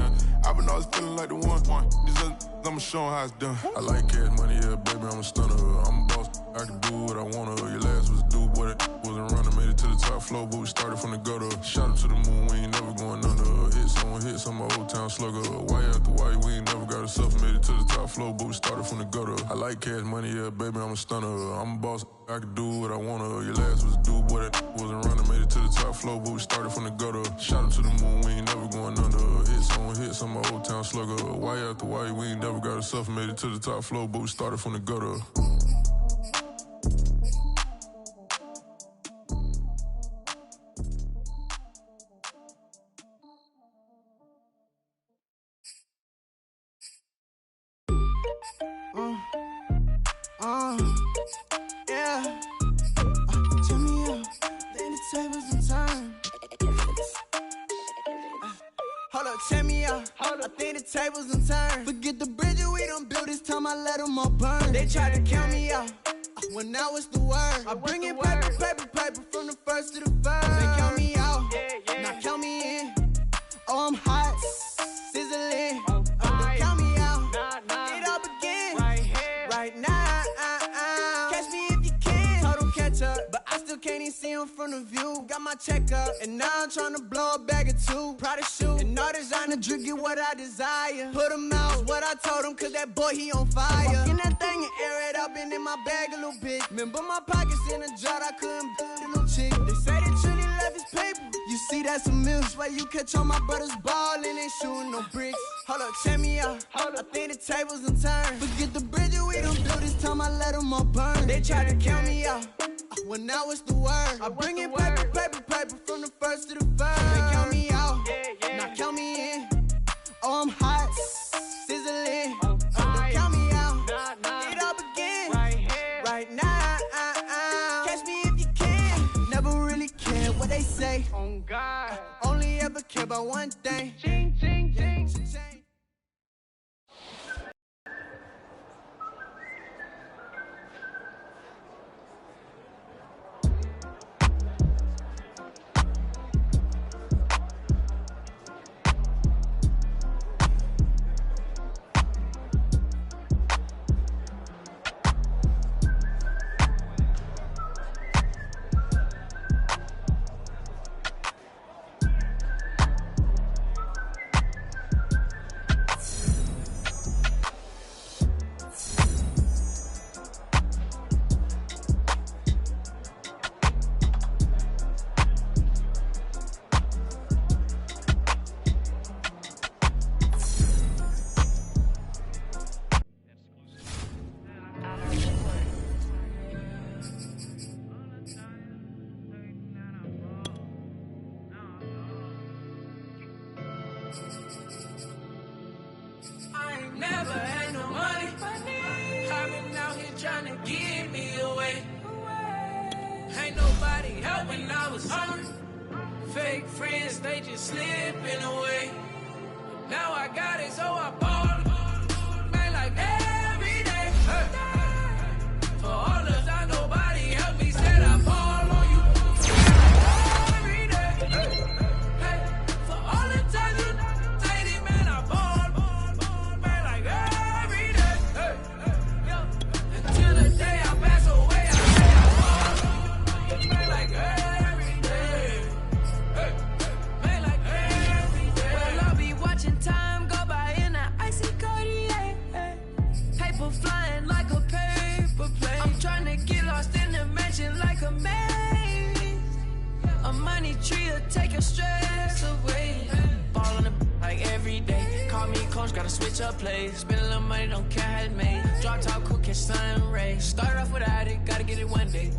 I've been always feeling like the one. These other I'ma show 'em how it's done. I like cash money, yeah, baby, I'm a stunner. I'm a boss, I can do what I wanna. Your last was due, boy, that wasn't running. Made it to the top floor, but we started from the gutter. Shot up to the moon, we ain't never going under. Hits on my old town slugger. Why after why we ain't never got a self, made it to the top floor, but we started from the gutter. I like cash money, yeah, baby, I'm a stunner. I'm a boss, I can do what I wanna. Your last was due, boy, that wasn't running. Made it to the top floor, but we started from the gutter. Shot up to the moon, we ain't never going under. Hits on my old town slugger. Why after why we ain't never got a self, made it to the top floor, but we started from the gutter. Yeah. Turn me up, then the tables and turn. Hold up, check me out. I think the tables and turn. Forget the bridges we done built, this time I let them all burn. They tried to count me out, when now it's the word. I bring in paper from the first to the first. They count me out, now count me in. Oh, I'm hot, sizzling. Don't count me out, it all begin right now. Catch me if you can. Total catch up, but I still can't even see him from the view. Got my check up, and now I'm trying to blow a bag or two. Proud of shoe, and all designer drip, get what I desire. Put him out, what I told him, cause that boy, he on fire. Walk in that thing and air it up, and in my bag a little bit. Remember my pockets in a drought, I couldn't build a little chick. They say that Trini left his paper. You see, that's a milk, where you catch all my brothers ballin', ain't shooting no bricks. Hold up, check me out. I think the tables and turn. Forget the bridges we done built, this time I let them all burn. They tried to count me out, well now it's the word. I bring in paper from the first to the first. They count me out, now count me in. Oh, I'm hot, sizzling. Don't count me out, it all begin right now. Catch me if you can. Never really care what they say. Oh God, only ever care about one thing. Ching, ching, ching, ching. I ain't never had no money. I've been out here trying to give me away. Ain't nobody helping, I was hungry. Fake friends, they just slipping away. Now I got it, so I ball. Man, like every day. For all the time nobody helped me, said I ball on you. Every day. For all the times you dated, man, I ball. Man, like every day. Until the day I pass away, I say I ball. Man, like every day. Man, like every day. Well, I'll be watching time go by in an icy Cartier. Paper flying like a paper plane. I'm trying to get lost in the mansion like a maze. A money tree will take your stress away. Ball on the like every day. Call me coach, gotta switch up plays. Spend a little money, don't care how it made. Drop top, cool, catch sun rays. Start off without it, gotta get it one day.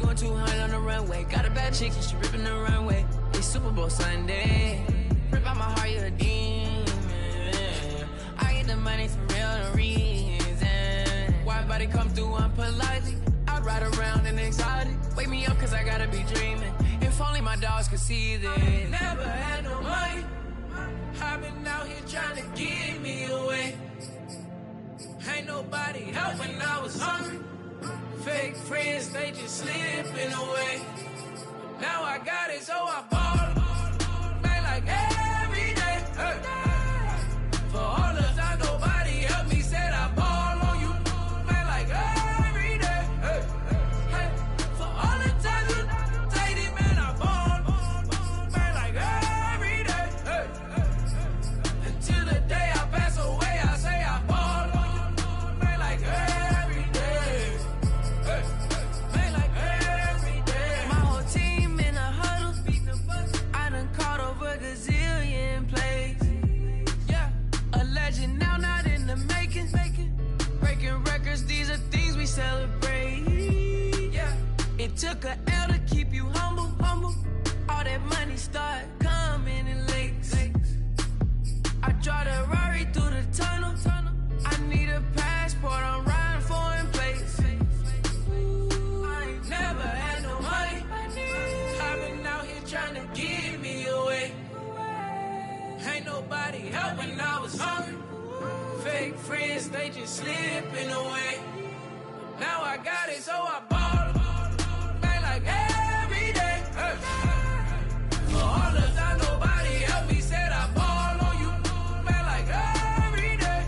Doing 200 on the runway. Got a bad chick and she ripping the runway. It's Super Bowl Sunday. Rip out my heart, you're a demon. I get the money for real, no reason. Why everybody come through unpolitely? I ride around in exotic. Wake me up cause I gotta be dreaming. If only my dogs could see this. Never had no money. I've been out here trying to give me away. Ain't nobody helping, I was hungry. Fake friends, they just slipping away. Now I got it, so I ball. Man, like every day. For all the time nobody helped me, said I ball on you. Man, like every day. For all the times you dated, man, I ball. Man, like every day. Until the day I pass away, I say I ball. Man, like every day. Man, like every day. My whole team in a huddle. I done caught over a gazillion plays. Yeah, a legend now, not in the making. Breaking records, these are things we celebrate. Yeah, it took a L to keep you humble. All that money start coming in lakes. I draw the Rari through the tunnel. I need a passport, I'm riding foreign plates. I ain't never had no money. I've been out here trying to give me away. Ain't nobody helping, I was hungry. Fake friends, they just slipping away. Now I got it, so I ball. Man, like every day. For all the time nobody helped me, said I ball on you. Man, like every day.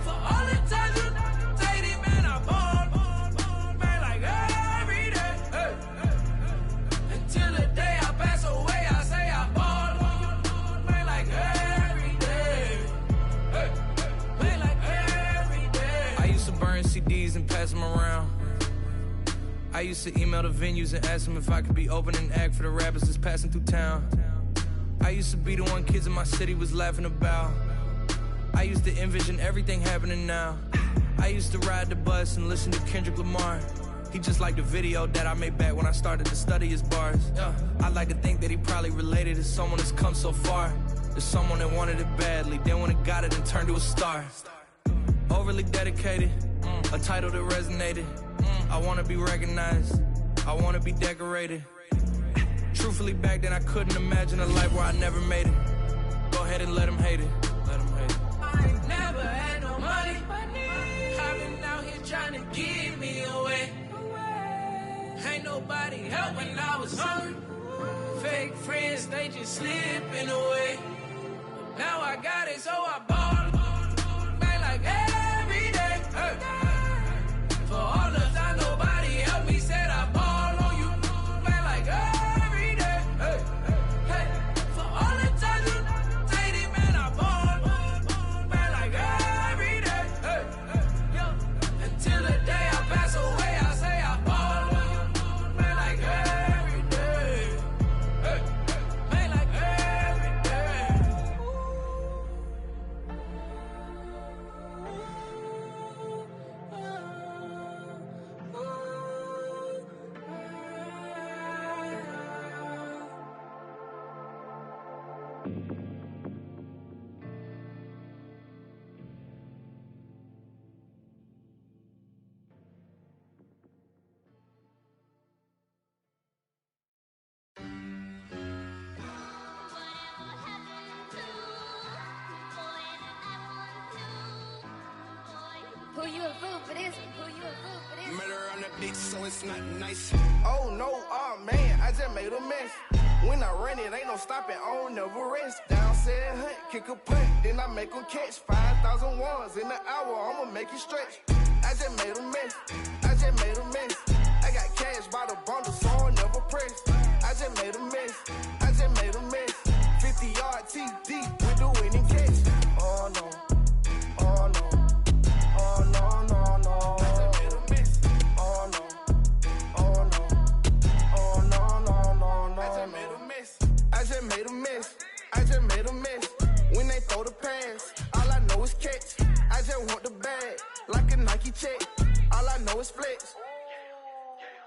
For all the times you dated, man, I ball. Man, like every day. Until the day I pass away, I say I ball. Man, like every day. Man, like every day. I used to burn CDs and pass them around. I used to email the venues and ask them if I could be opening act for the rappers that's passing through town. I used to be the one kids in my city was laughing about. I used to envision everything happening now. I used to ride the bus and listen to Kendrick Lamar. He just like the video that I made back when I started to study his bars. I like to think that he probably related to someone that's come so far. To someone that wanted it badly, then when it got it and turned to a star. Overly dedicated, a title that resonated. I wanna be recognized, I wanna be decorated. Truthfully, back then I couldn't imagine a life where I never made it. Go ahead and let them hate it. I ain't never had no money. I've been out here trying to give me away. Ain't nobody helping, I was hungry. Fake friends, they just slipping away. Now I got it, so I ball. Man, like every day. For all the time nobody helped me, said I ball on you. Man, like every day. For all the times you dated, man, I ball. Man, like every day. Until the day I pass away, I say I ball. Man, like every day. Man, like every day. it's not nice. Oh no, oh man, I just made a mess. When I run it, ain't no stopping, on never rest. Down said hunt, kick a punt, then I make them catch 5,000 ones in an hour, I'ma make it stretch. I just made a mess, I just made a mess. I got cash by the bundle, so I never press. I just made a mess, I just made a mess. 50-yard TD with the winning catch. Oh no, oh no, oh no, no, no. I just made a mess. Oh no, oh no, oh no, no, no, no. I just made a mess. I just made a mess. I just made a mess. When they throw the pass, all I know is catch. I just want the bag, like a Nike check. All I know is flex.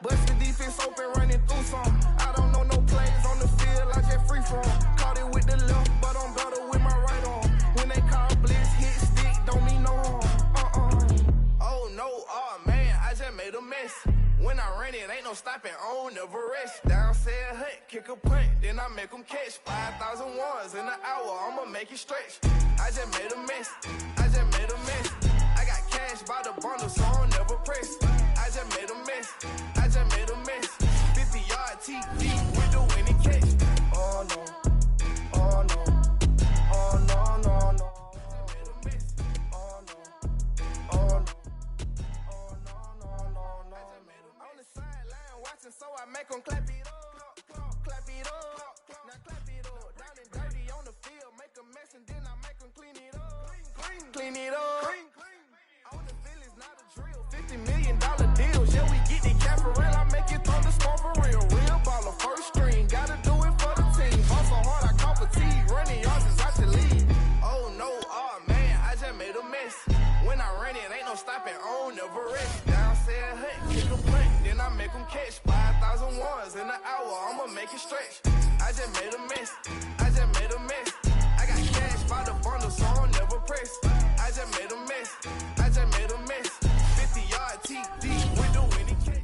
Bust the defense open, running through some. I don't know no plays on the field, I just free from. Caught it with the left, but I'm better with my right arm. When they call blitz, hit stick, don't mean no harm. Oh no, oh man, I just made a mess. When I run it, ain't no stopping, on never rest. Down said hunt, kick a punt, then I make them catch 5,000 ones in an hour, I'ma make it stretch. I just made a mess, I just made a mess. I got cash by the bundle, so I'll never press. I just made a mess, I just made a mess. 50-yard TD with the winning catch. Oh no, oh no, oh no, no, no. I just made a mess. Oh no, oh no, oh no, no, no, no. I just made a mess. On the sideline watching, so I make them clap it up, clap it up. Now clap it up, down and dirty on the field, make a mess and then I make them clean it up, clean it up. On the field is not a drill, $50 million deals. Yeah, we get the cap for real, I make it thunderstorm for real. Real baller, first string, gotta do it for the team. Ball so hard, I call fatigue, running yards is out the lead. Oh no, oh man, I just made a mess. When I run it, ain't no stopping, on never rest. Down said hunt, kick a punt, then I make them catch 5,000 ones in an hour, I'ma make it stretch. I just made a mess, I just made a mess. I got cash by the bundle, so I'll never press. I just made a mess, I just made a mess. 50-yard TD with the winning catch.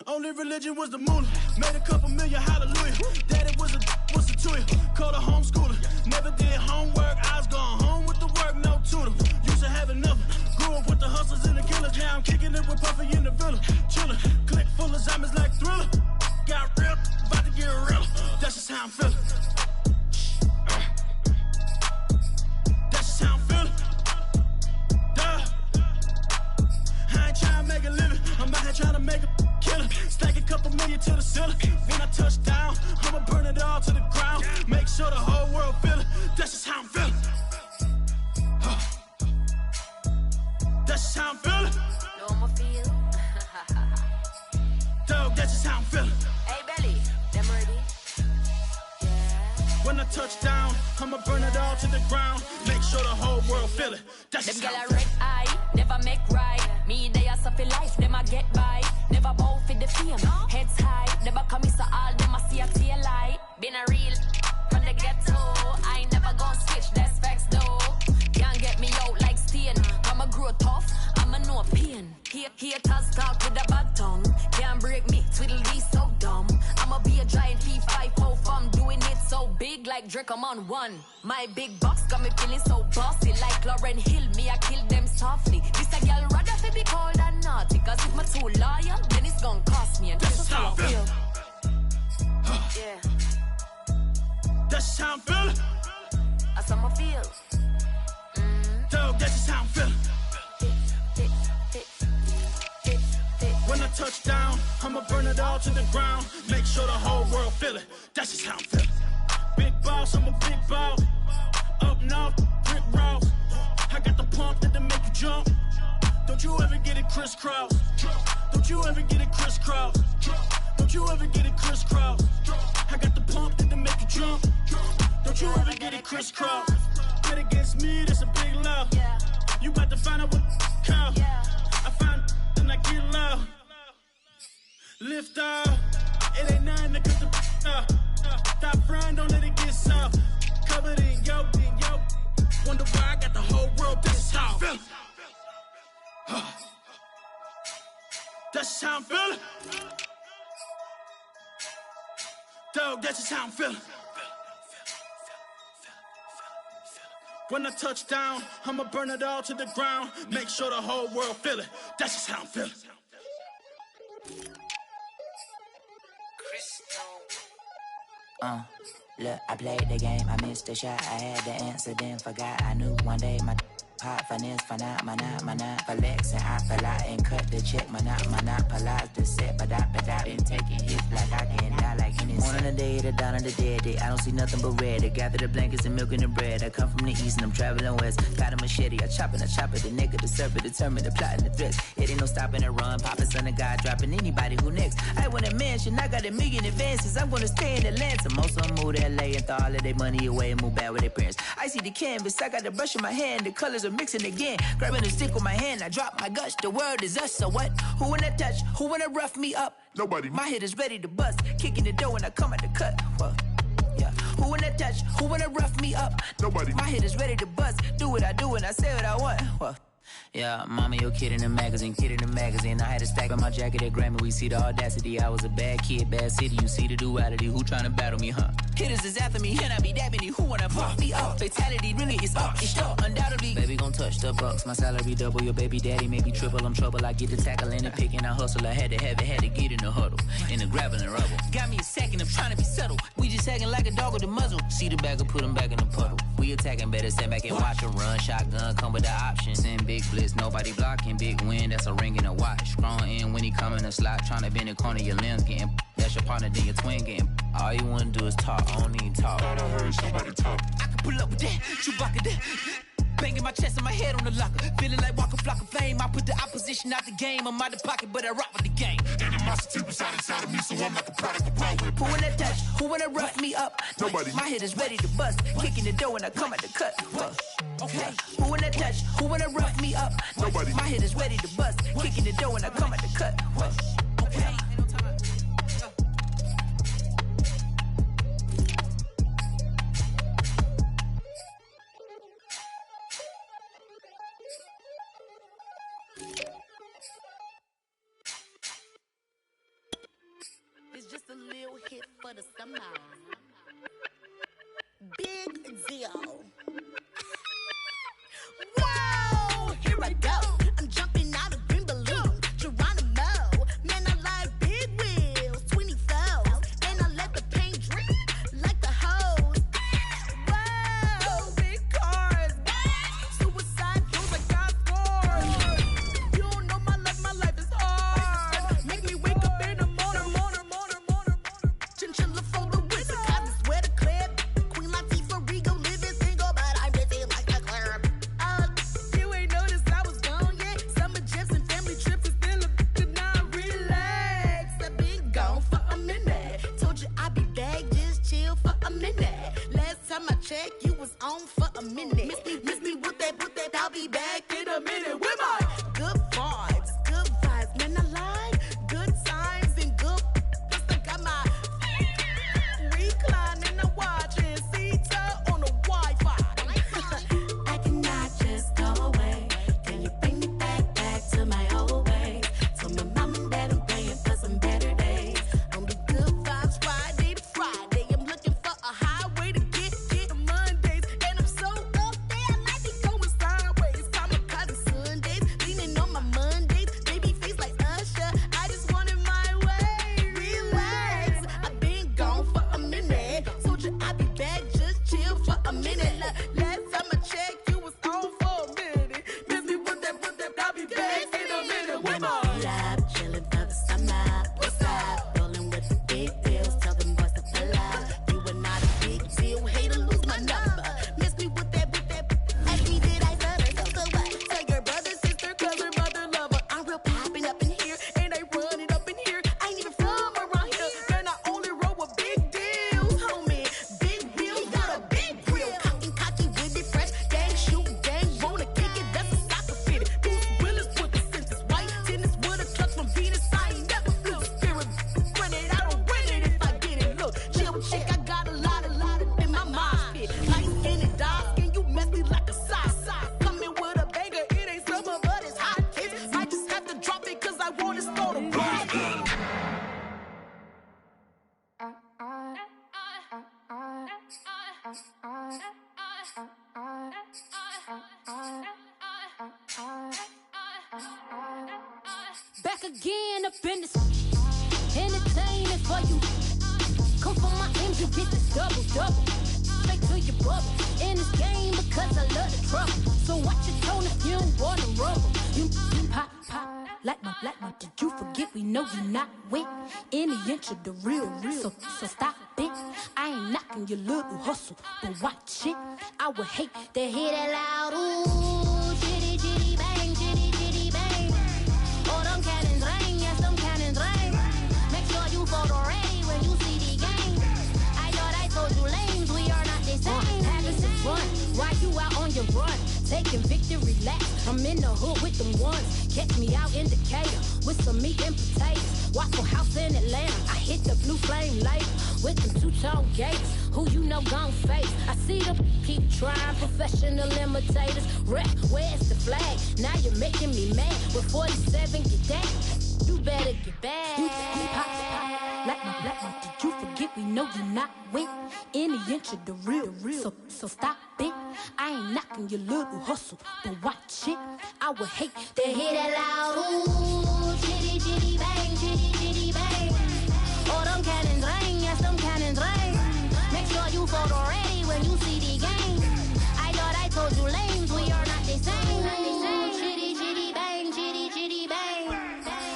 Only religion was the moolah. Made a couple million, hallelujah. Daddy was a to you. Called a homeschooler. Never did homework. I was going home with the work, no tutor. Used to have enough. Grew up with the hustlers and the killers. Now I'm kicking it with Puffy in the villa. Chillin'. Click full of zombies like Thriller. Got real, about to get real. That's just how I'm feeling. That's just how I'm feeling. Duh. I ain't trying to make a living. I'm out here trying to make a killer. Stack a couple million to the ceiling. When I touch down, I'ma burn it all to the ground. Make sure the whole world feel it. That's just how I'm feeling. That's just how I'm feeling. No, I'ma feel. Dog, that's just how I'm feeling. Hey, Belly, them ready? Yeah. When I touch down, I'ma burn it all to the ground. Make sure the whole world feel it. That's them just how gyal I'm a feeling. red eye, never make right. Me, they are suffer life, them a get by. Never bow for the fame, heads high. Never come so all them a see a tail light. Been a real from the ghetto. I ain't never gon' switch, that's facts though. Can't get me out like stain. I'ma grow tough, I'ma know pain. Haters talk with a bad tongue. Can't break me, twiddle these so dumb. I'ma be a giant P5 from doing it so big like Drake, I'm on one. My big box got me feeling so bossy like Lauren Hill. Me, I kill them softly. This a girl rather fi be cold than naughty. Cause if my too loyal, then it's gon' cost me. And that's just how I feel. Yeah. That's just how I'm feeling. That's how I feel. Dog, that's just how I'm feeling. When I touch down, I'ma burn it all to the ground. Make sure the whole world feel it. That's just how I'm feeling. Big boss, I'm a big boss. Up north, brick road. I got the pump that'll make you jump. Don't you ever get it crisscross. Don't you ever get it crisscross. Don't you ever get it crisscross. I got the pump that'll make you jump. Don't you ever get it crisscross. bet against me, that's a big love. Yeah. You about to find out what count. Yeah. I find and I get low. Lift up. It ain't nothing to cut the up. Stop frying, don't let it get soft. Covered in yo. Wonder why I got the whole world, this is how I feel. That's how I'm feeling. Dog, that's just how I'm feeling. When I touch down, I'ma burn it all to the ground. Make sure the whole world feel it. That's just how I'm feeling. Look, I played the game, I missed the shot. I had the answer, then forgot. I knew one day my pop finesse, finite, flex, and I fell out and cut the check. Monopolize the set, but I been taking hits like I can die like any morning of the day, the dawn of the dead day. I don't see nothing but red. I gather the blankets and milk and the bread. I come from the east and I'm traveling west. Got a machete, I chop it, the nigga, the serpent, determined, the plot and the threats. It ain't no stopping and run, popping son of God, dropping anybody who next. I want a mansion, I got a million advances. I'm gonna stay in Atlanta. Most of them move to LA and throw all of their money away and move back with their parents. I see the canvas, I got the brush in my hand, the colors are mixing again. Grabbing a stick with my hand, I drop my guts. The world is us, so what? Who wanna touch? Who wanna rough me up? Nobody. My head is ready to bust, kicking the door when I come at the cut. Well, yeah. Who wanna touch? Who wanna rough me up? Nobody. My head is ready to bust. Do what I do and I say what I want. Well, yeah, mama, your kid in the magazine. I had a stack on my jacket at Grammy. We see the audacity. I was a bad kid, bad city. You see the duality. Who tryna battle me, huh? Hitters is after me, and I be dabbing you. Who wanna fuck me up? Fatality really is up. It's up, undoubtedly. Baby gon' touch the bucks. My salary double. Your baby daddy maybe triple. I'm trouble. I get the tackle and the pick and I hustle. I had to have it, had to get in the huddle. In the gravel and rubble. Got me a second, I'm trying to be subtle. We just acting like a dog with a muzzle. See the bagger, put him back in the puddle. We attacking, better stand back and watch her run. Shotgun come with the option. Send big blitz, nobody blocking. Big win, that's a ring and a watch. Strong in when he come in a slot. Trying to bend the corner, your limbs getting. That's your partner, then your twin getting. All you wanna do is talk, I don't need talk. Thought I heard somebody talk. I can pull up with that, Chewbacca that. Banging my chest and my head on the locker. Feeling like Walker Flock of Flame. I put the opposition out the game. I'm out the pocket, but I rock with the game. And the monster inside of me, so I'm not the product of power. Who wanna touch? Who wanna rough me up? Nobody. My head is ready to bust. Kicking the door when I come at the cut. Okay. Who wanna touch? Who wanna rough me up? Nobody. My head is ready to bust. Kicking the door when I come at the cut. Okay. It's just a little hit for the summer. Big deal. Whoa, here I go. I'm jumping out of green balloon. Geronimo, man, I like big wheels, 24s, and I let the paint drip like the hose. Whoa, big cars, suicide feels like God scores. You don't know my life is hard. Make me wake up in the morning. Chinchilla for the winter, cause it's where the clip. Queen Latifah, Rigo, living single, but I'm busy like a club. You ain't noticed I was gone yet. Summer jets and family trips is still a could not relax. I've been gone for a minute. Told you I'd be back, just chill for a minute. Last time I checked, you was on for a minute. Miss me with that, I'll be back in a minute. With my good vibes, man, I like good times and good. Plus I got my reclining and watching Sita on the Wi-Fi. I cannot just go away. Can you bring me back to my old ways? Told my mom and dad I'm praying for some better days. On the good vibes Friday to Friday. I'm looking for a highway to get Mondays. And I'm so up there, I might be going sideways. I'm a cotton soot. back again up in this entertaining for you. Come for my M's, you get this double. Straight to your bubble. In this game because I love the trouble. So watch your tone if you don't wanna rumble. You pop, like my. Did you forget we know you're not with any inch of the real. So stop it. I ain't knocking your little hustle, but watch it. I would hate to hear that loud ooh, chitty chitty bang, chitty chitty bang. Oh, them cannons ring, yes, them cannons ring. Make sure you photo ready when you see the game. I thought I told you lanes, we are not the same. Having some fun, while you out on your run, taking victory laps. I'm in the hood with them ones. Catch me out in Decatur with some meat and potatoes. Waffle House in Atlanta. I hit the blue flame later with them two-tone gators. Who you know gon' face? I see them keep trying. Professional imitators. Rap, where's the flag? Now you're making me mad. With 47, get that. You better get back. You pop, like my. Did you forget we know you're not with any inch of the real. So stop it. I ain't knocking your little hustle, but watch it. I would hate to hear that loud ooh, chitty chitty bang, chitty chitty bang. Oh, them cannons ring, yes, them cannons ring. Make sure you photo ready when you see the game. I thought I told you lanes, we are not the same. Chitty chitty bang, chitty chitty bang.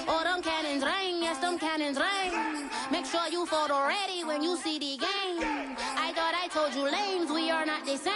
Oh, them cannons ring, yes, them cannons ring. Make sure you photo ready when you see the game. I thought I told you lanes, we are not the same.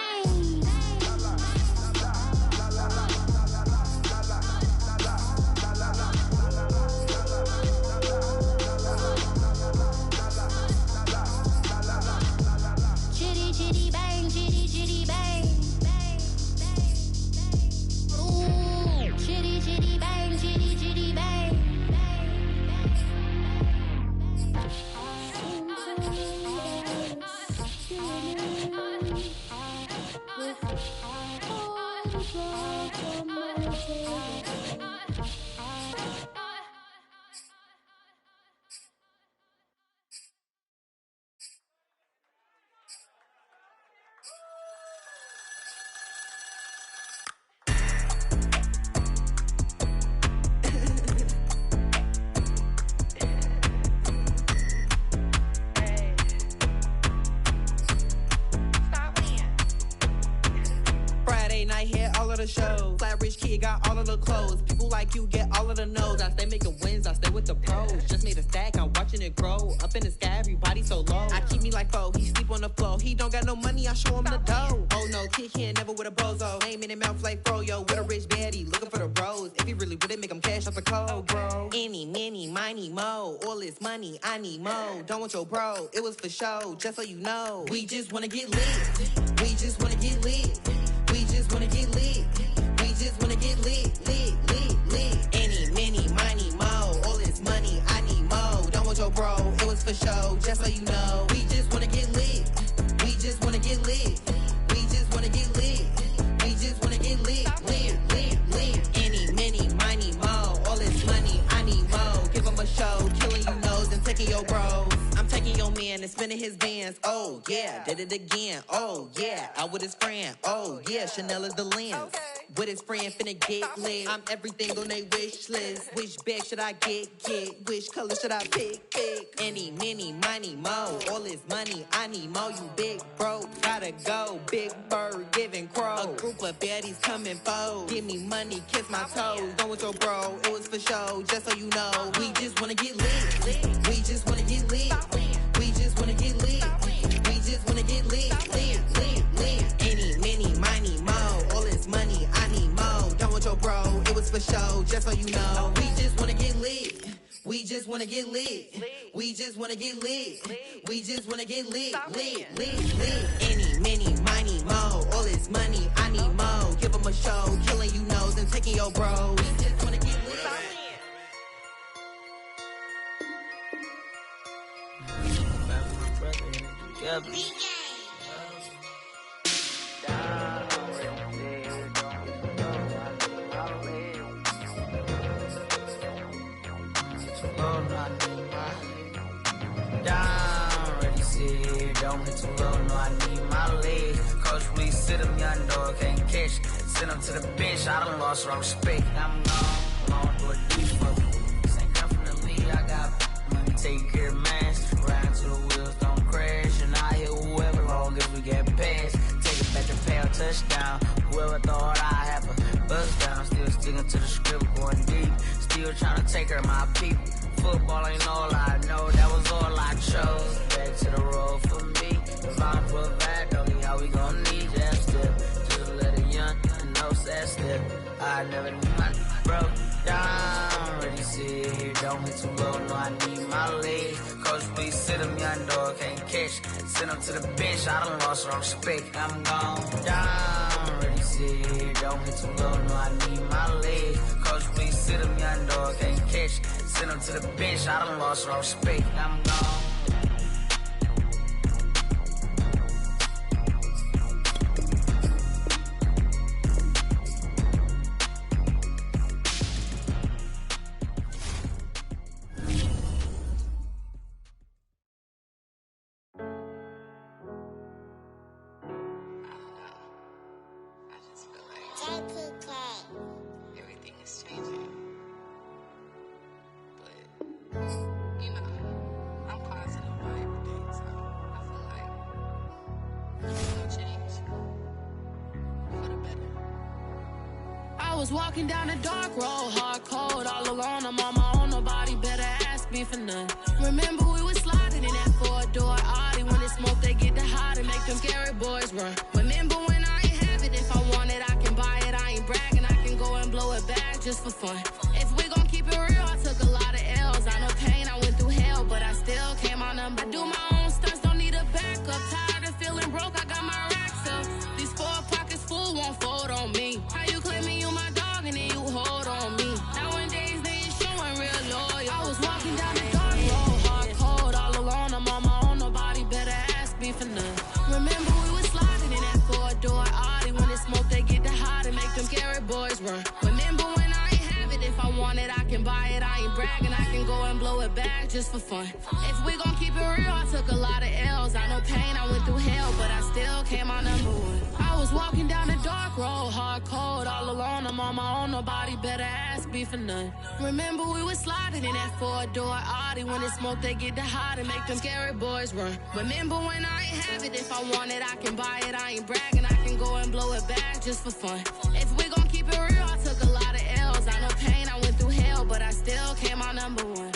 The show. Flat rich kid got all of the clothes. People like you get all of the no's. I stay making wins, I stay with the pros. Just made a stack, I'm watching it grow. Up in the sky, everybody so low. I keep me like foe, he sleep on the floor. He don't got no money, I show him the dough. Oh no, kid can't never with a bozo. Name in his mouth like froyo. With a rich baddie, looking for the bros. If he really would it make him cash out the cold, bro. Any, many, miny, mo. All this money, I need mo. Don't want your bro, it was for show. Just so you know, we just wanna get lit. We just wanna get lit. We just wanna get lit. We just wanna get lit, lit. Any, many, miny, mo. All this money, I need mo. Don't want your bro, it was for show. Just so you know, we just wanna get lit. We just wanna get lit. We just wanna get lit. We just wanna get lit, lit. Any, many, miny, mo. All this money, I need mo. Give him a show, killing you nose and taking your bros. I'm taking your man and spinning his bands. Oh yeah, did it again. Oh yeah, out with his friend. Oh yeah, Chanel is the lens. With his friend finna get lit. I'm everything on they wish list. Which bag should I get? Which color should I pick? Any, many, miny, mo. All this money, I need mo. You big bro, gotta go. Big bird, giving crow. A group of baddies coming foe. Give me money, kiss my toes. Don't want your bro, it was for show. Just so you know, we just wanna get lit. We just wanna get lit. We just wanna get lit. We just wanna get lit. Any, many, miny, mo. All this money, I need mo. Don't want your bro, it was for show. Just so you know, we just wanna get lit. We just wanna get lit. We just wanna get lit. We just wanna get lit. Any, many, miny, mo. All this money, I need mo. Give them a show, killing you nose and taking your bros. We just wanna get lit. Don't be too low, no, I need my legs. Coach, please sit him, young dog, can't catch. Send him to the bench, I done lost all respect. I'm gone, do a deep fuck. take care of mans. Ride to the wheels, don't crash. And I hit whoever, long as we get past. Take it back to pay a touchdown. Whoever thought I have a buzz down. Still sticking to the script, going deep. Still trying to take care of my people. Football ain't all I know, that was all I chose. Back to the road for me. If I provide, don't need how we gon' need that step. Just let a young know that step. I never knew my broke down. Ready to sit here, don't get too low, no, I need my legs. Coach, please sit him, young dog, can't catch. Send him to the bench, I done lost some respect. I'm gone down. Ready to sit here, don't get too low, no, I need my legs. Coach, please sit him, young dog, can't catch. Send him to the bench, I done lost some respect. I'm gone. Everything is changing. But, you know, I'm positive about everything, so I feel like it's gonna change for the better. I was walking down the dark road, hard cold, all alone. I'm on my own, nobody better ask me for none. Remember we was sliding in that four-door Audi. When it smoke, they get the hot and make them scary boys run. Remember when I ain't have it, if I want it, I can buy it. I ain't bragging, I can go and blow it back just for fun. If we gon' keep it real, I took a lot of L's. I know pain, I went through hell, but I still came out number. I do my own stunts, don't need a backup. Tired of feeling broke, I got my racks up. These 4 pockets full won't fold on me. How you claiming you my dog and then you hold on me? Nowadays they ain't showing real loyal. I was walking down the dark road, hard cold, all alone. I'm on my own, nobody better ask me for none. Remember we was sliding in that four-door Audi. When it smoke, they get the hot and make them scary boys run. Remember when I ain't have it, if I want it, I can buy it. I ain't bragging, I can go and blow it back just for fun. If we gon' keep it real, I took a lot of L's. I know pain, I went through hell, but I still came out number 1. I was walking down the dark road, hard cold, all alone. I'm on my own, nobody better ask me for none. Remember we was sliding in that four-door Audi. When it smoke, they get the hot and make them scary boys run. Remember when I ain't have it, if I want it, I can buy it. I ain't bragging, I can go and blow it back just for fun. If we gon' keep it real, I took a lot of L's. I know pain, I went through hell, but I still came out number 1.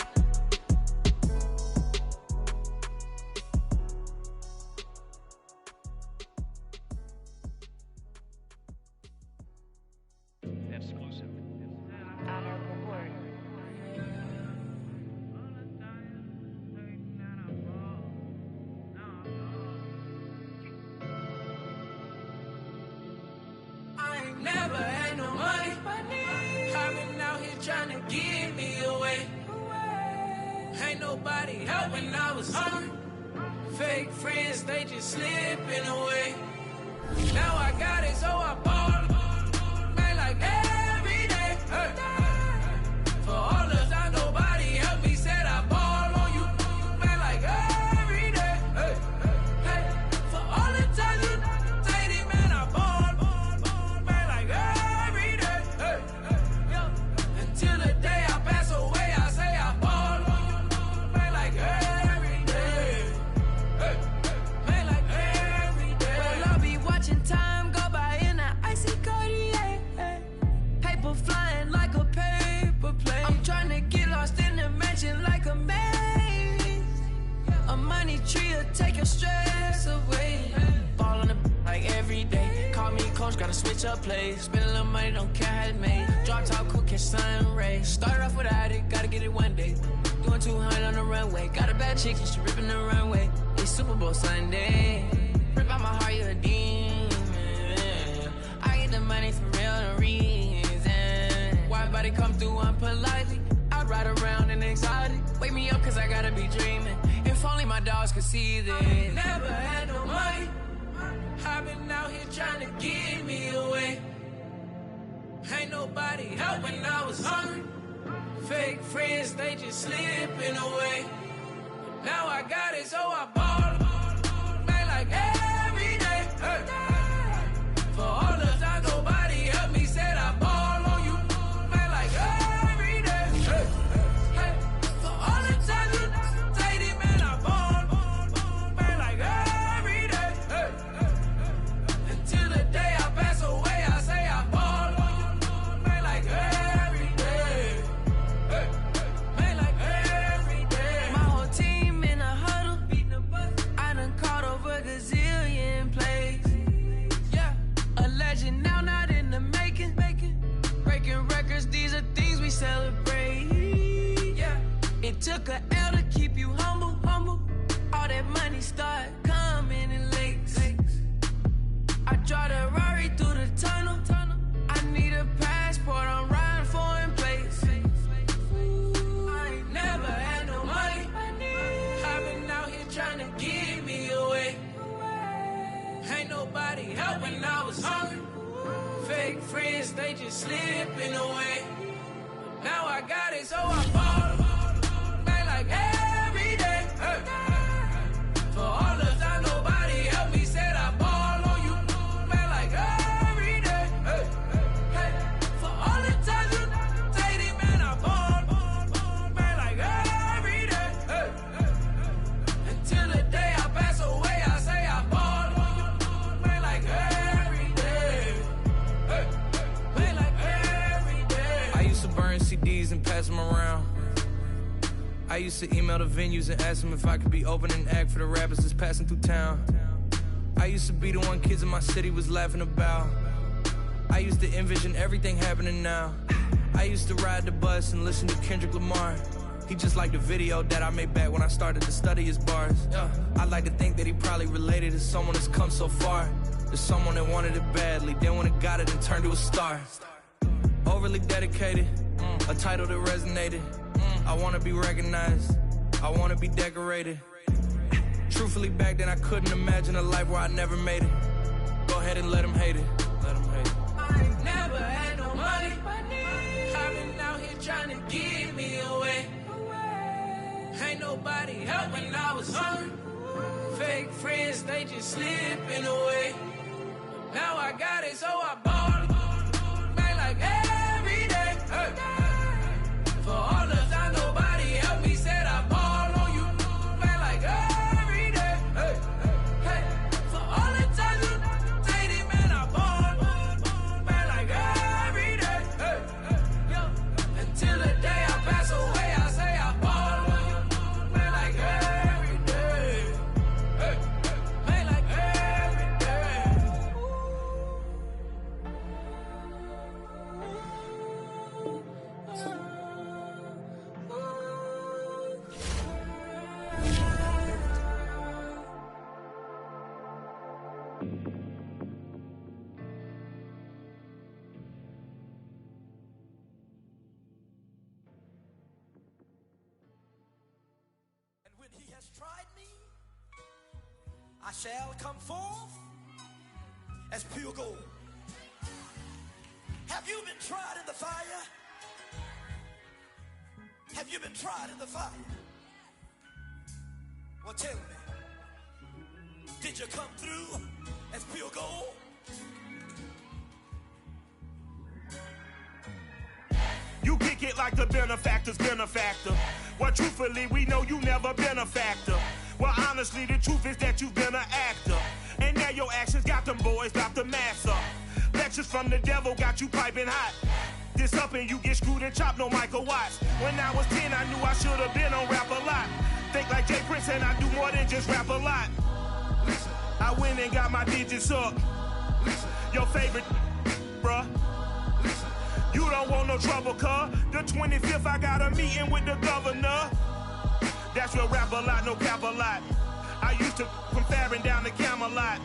Exclusive. I ain't never had no money. I've been out here trying to give me away. Ain't nobody helping, I was hungry. Fake friends, they just slipping away. Now I got it, so I ball. Man, like every day. Hey. For all the time nobody helped me, said I ball on you. Man, like every day. Hey. Hey. For all the time you say it, man, I ball. Man, like every day. Hey. Hey. Until the day I pass away, I say I ball on you. Man, like every day. Hey. Man, like every day. Well, I'll be watching time go by in an icy Cartier. Paper flying like a paper plane. I'm trying to get lost in the mansion like a maze. A money tree will take your stress away. Ball on the like every day. Call me coach, gotta switch up plays. Spend a little money, don't care how it's made. Drop top, cool, catch sun rays. Start off without it, gotta get it one day. Doing 200 on the runway. Got a bad chick, she ripping the runway. It's Super Bowl Sunday. Rip out my heart, you a demon. I get the money for real, no reason. Why everybody come through unpolitely? I'd ride around in exotic. Wake me up cause I gotta be dreaming. If only my dogs could see this. Never had no money. I've been out here trying to give me away. Ain't nobody helping, I was hungry. Fake friends, they just slipping away. Now I got it, so I ball. Man, like every day. Hey. For all the time nobody helped me, said I ball on you. Man, like every day. Hey. Hey. For all the time you breaking records, these are things we celebrate. Yeah, it took a L to keep you humble, humble. All that money start coming in lakes. I drive the Rari through the tunnel. I need a passport, I'm riding foreign plates. I ain't never had no money. I've been out here trying to give me away. Ain't nobody helping, I was hungry. Fake friends, they just slipping away. Now I got it, so I ball back like every day. For all the time nobody helped me, said I ball on you back like every day. For all the times you dated, man, I ball back like every day. Until the day I pass away, I say I ball on you back like every day. Back like every day. I used to burn CDs and pass them around. I used to email the venues and ask them if I could be opening act for the rappers that's passing through town. I used to be the one kids in my city was laughing about. I used to envision everything happening now. I used to ride the bus and listen to Kendrick Lamar. He just like the video that I made back when I started to study his bars. I like to think that he probably related to someone that's come so far. To someone that wanted it badly, then when it got it and turned to a star. Overly dedicated, a title that resonated. I wanna be recognized, I wanna be decorated. Truthfully, back then I couldn't imagine a life where I never made it. Go ahead and let them hate it. Let them hate it. I ain't never had no money. I've been out here trying to give me away. Ain't nobody helping, I was hungry. Fake friends, they just slipping away. Now I got it, so I ball back like every day. For all the time nobody helped me, said I ball on you back like every day. For all the times you dated, man, I ball back like every day. Until the day I pass away, I say I ball on you back like every day. Back like every day. And when he has tried me, I shall come forth as pure gold. Have you been tried in the fire? Have you been tried in the fire? Well, tell me, did you come through as pure gold? You kick it like the benefactor's benefactor. Well, truthfully, we know you never been a factor. Well, honestly, the truth is that you've been an actor. And now your actions got them boys drop the mask up. Lectures from the devil got you piping hot. This up and you get screwed and chopped, no Michael Watts. When I was 10, I knew I should have been on Rap a Lot. Think like Jay Prince and I do more than just rap a lot. Listen, I went and got my digits up. Listen, your favorite, bruh. Listen, you don't want no trouble, cuz. The 25th, I got a meeting with the governor. That's real rap a lot, no cap a lot. I used to from Farron down to Camelot.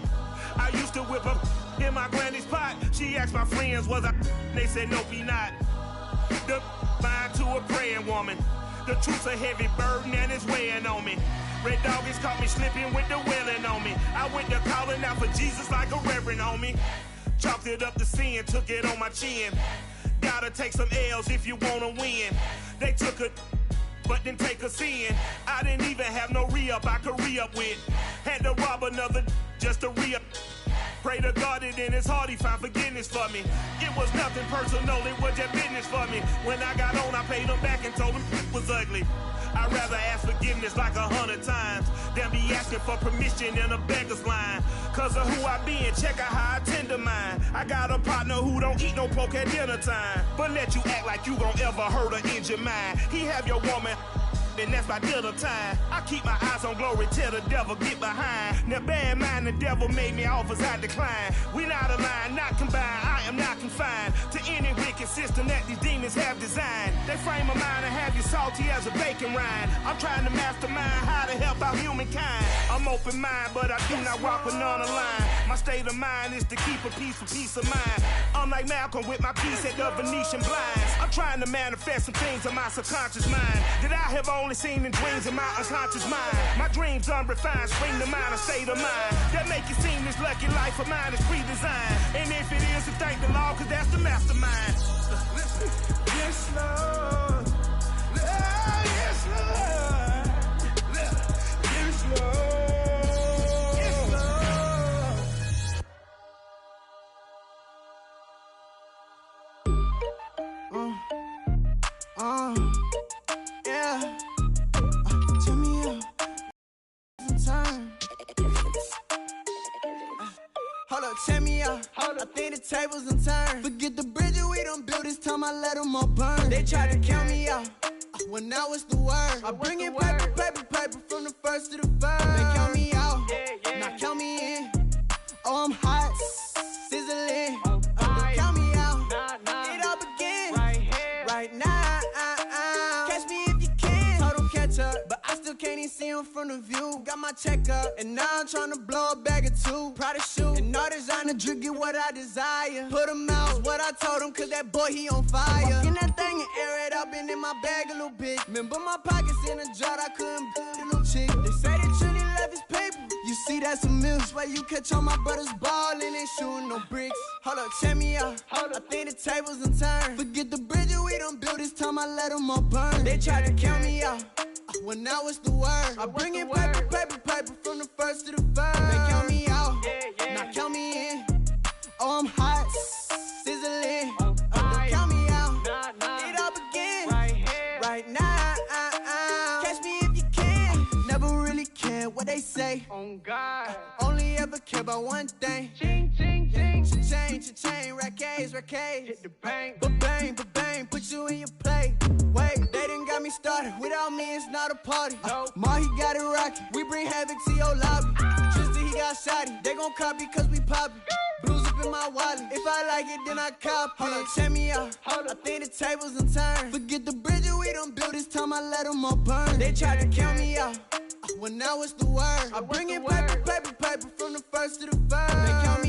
I used to whip up in my granny's pot. She asked my friends, was I? They said, nope, he not. The mind to a praying woman. The truth's a heavy burden and it's weighing on me. Red Doggies caught me slipping with the wailing on me. I went to calling out for Jesus like a reverend on me. Chalked it up to sin, took it on my chin. Gotta take some L's if you wanna win. They took a but didn't take us in. I didn't even have no re-up I could re-up with. Had to rob another just to re-up. Pray to God that in his heart he found forgiveness for me. It was nothing personal, it was just business for me. When I got on, I paid him back and told him it was ugly. I'd rather ask forgiveness like 100 times than be asking for permission in a beggar's line. Cause of who I be and check out how I tend to mine. I got a partner who don't eat no pork at dinner time, but let you act like you gon' ever hurt or injure mine. He have your woman sleeping, that's my dinner time. I keep my eyes on glory till the devil get behind. Now bad mind, the devil made me offers I decline. We not aligned, not combined, I am not confined to any wicked system that these demons have designed. They frame a mind and have you salty as a bacon rind. I'm trying to mastermind how to help out humankind. I'm open mind, but I do not walk with none aligned. My state of mind is to keep a peace for peace of mind. I'm like Malcolm with my piece at the Venetian blinds. I'm trying to manifest some things in my subconscious mind that I have only seen in dreams in my unconscious mind. My dreams unrefined, spring to mind, a state of mind that make it seem this lucky life of mine is pre-designed. And if it is, to thank the Lord, cause that's the mastermind. Yes, Lord. Yes, Lord. Yes, Lord. Yeah. Turn me up. Time. Hold up, turn me up. I think the tables done turned. Forget the bridges we done built, this time I let them all burn. They tried to count me out when I was the word. I bring in paper, paper, paper from the first to the third. They count me out, now count me in. Oh, I'm hot, sizzling. Don't count me out, it all begin right now. Catch me if you can. Total catch up, but I still can't even see him from the view. Got my check up, and now I'm trying to blow a bag of two. Proud of shoe, and all designer drip, get what I desire. Put him out, what I told him, cause that boy, he on fire. Walking that thing and air it up, and in my bag a little bit. Remember my pockets in a jar, I couldn't build a little chick. They say that Trinity left his paper. You see, that's a miss. Why you catch all my brothers ballin', ain't shooting no bricks. Hold up, check me out. I think the tables done turned. Forget the bridges we done built, this time I let them all burn. They tried to count me out when I was the word. I bring in paper, paper, paper from the first to the third. They count me out, now count me in. Oh, I'm hot, sizzling. Don't count me out, it all begin right now. Catch me if you can. Never really care what they say. On God, only ever care about one thing. ching, ching, ching. Cha-chain, rackets. Hit the bank, Ba-bang, put you in your play. Wait, they done got me started. Without me, it's not a party. Ma, he got it rockin'. We bring havoc to your lobby. Tristan, he got shotty. They gon' copy cause we poppin'. Blues up in my wallet. If I like it, then I cop it. Hold up, check me out. I think the tables done turned. Forget the bridges we done built, this time I let them all burn. They tried to count me out when I was the word. I bring in paper, paper, paper from the first to the third. They count me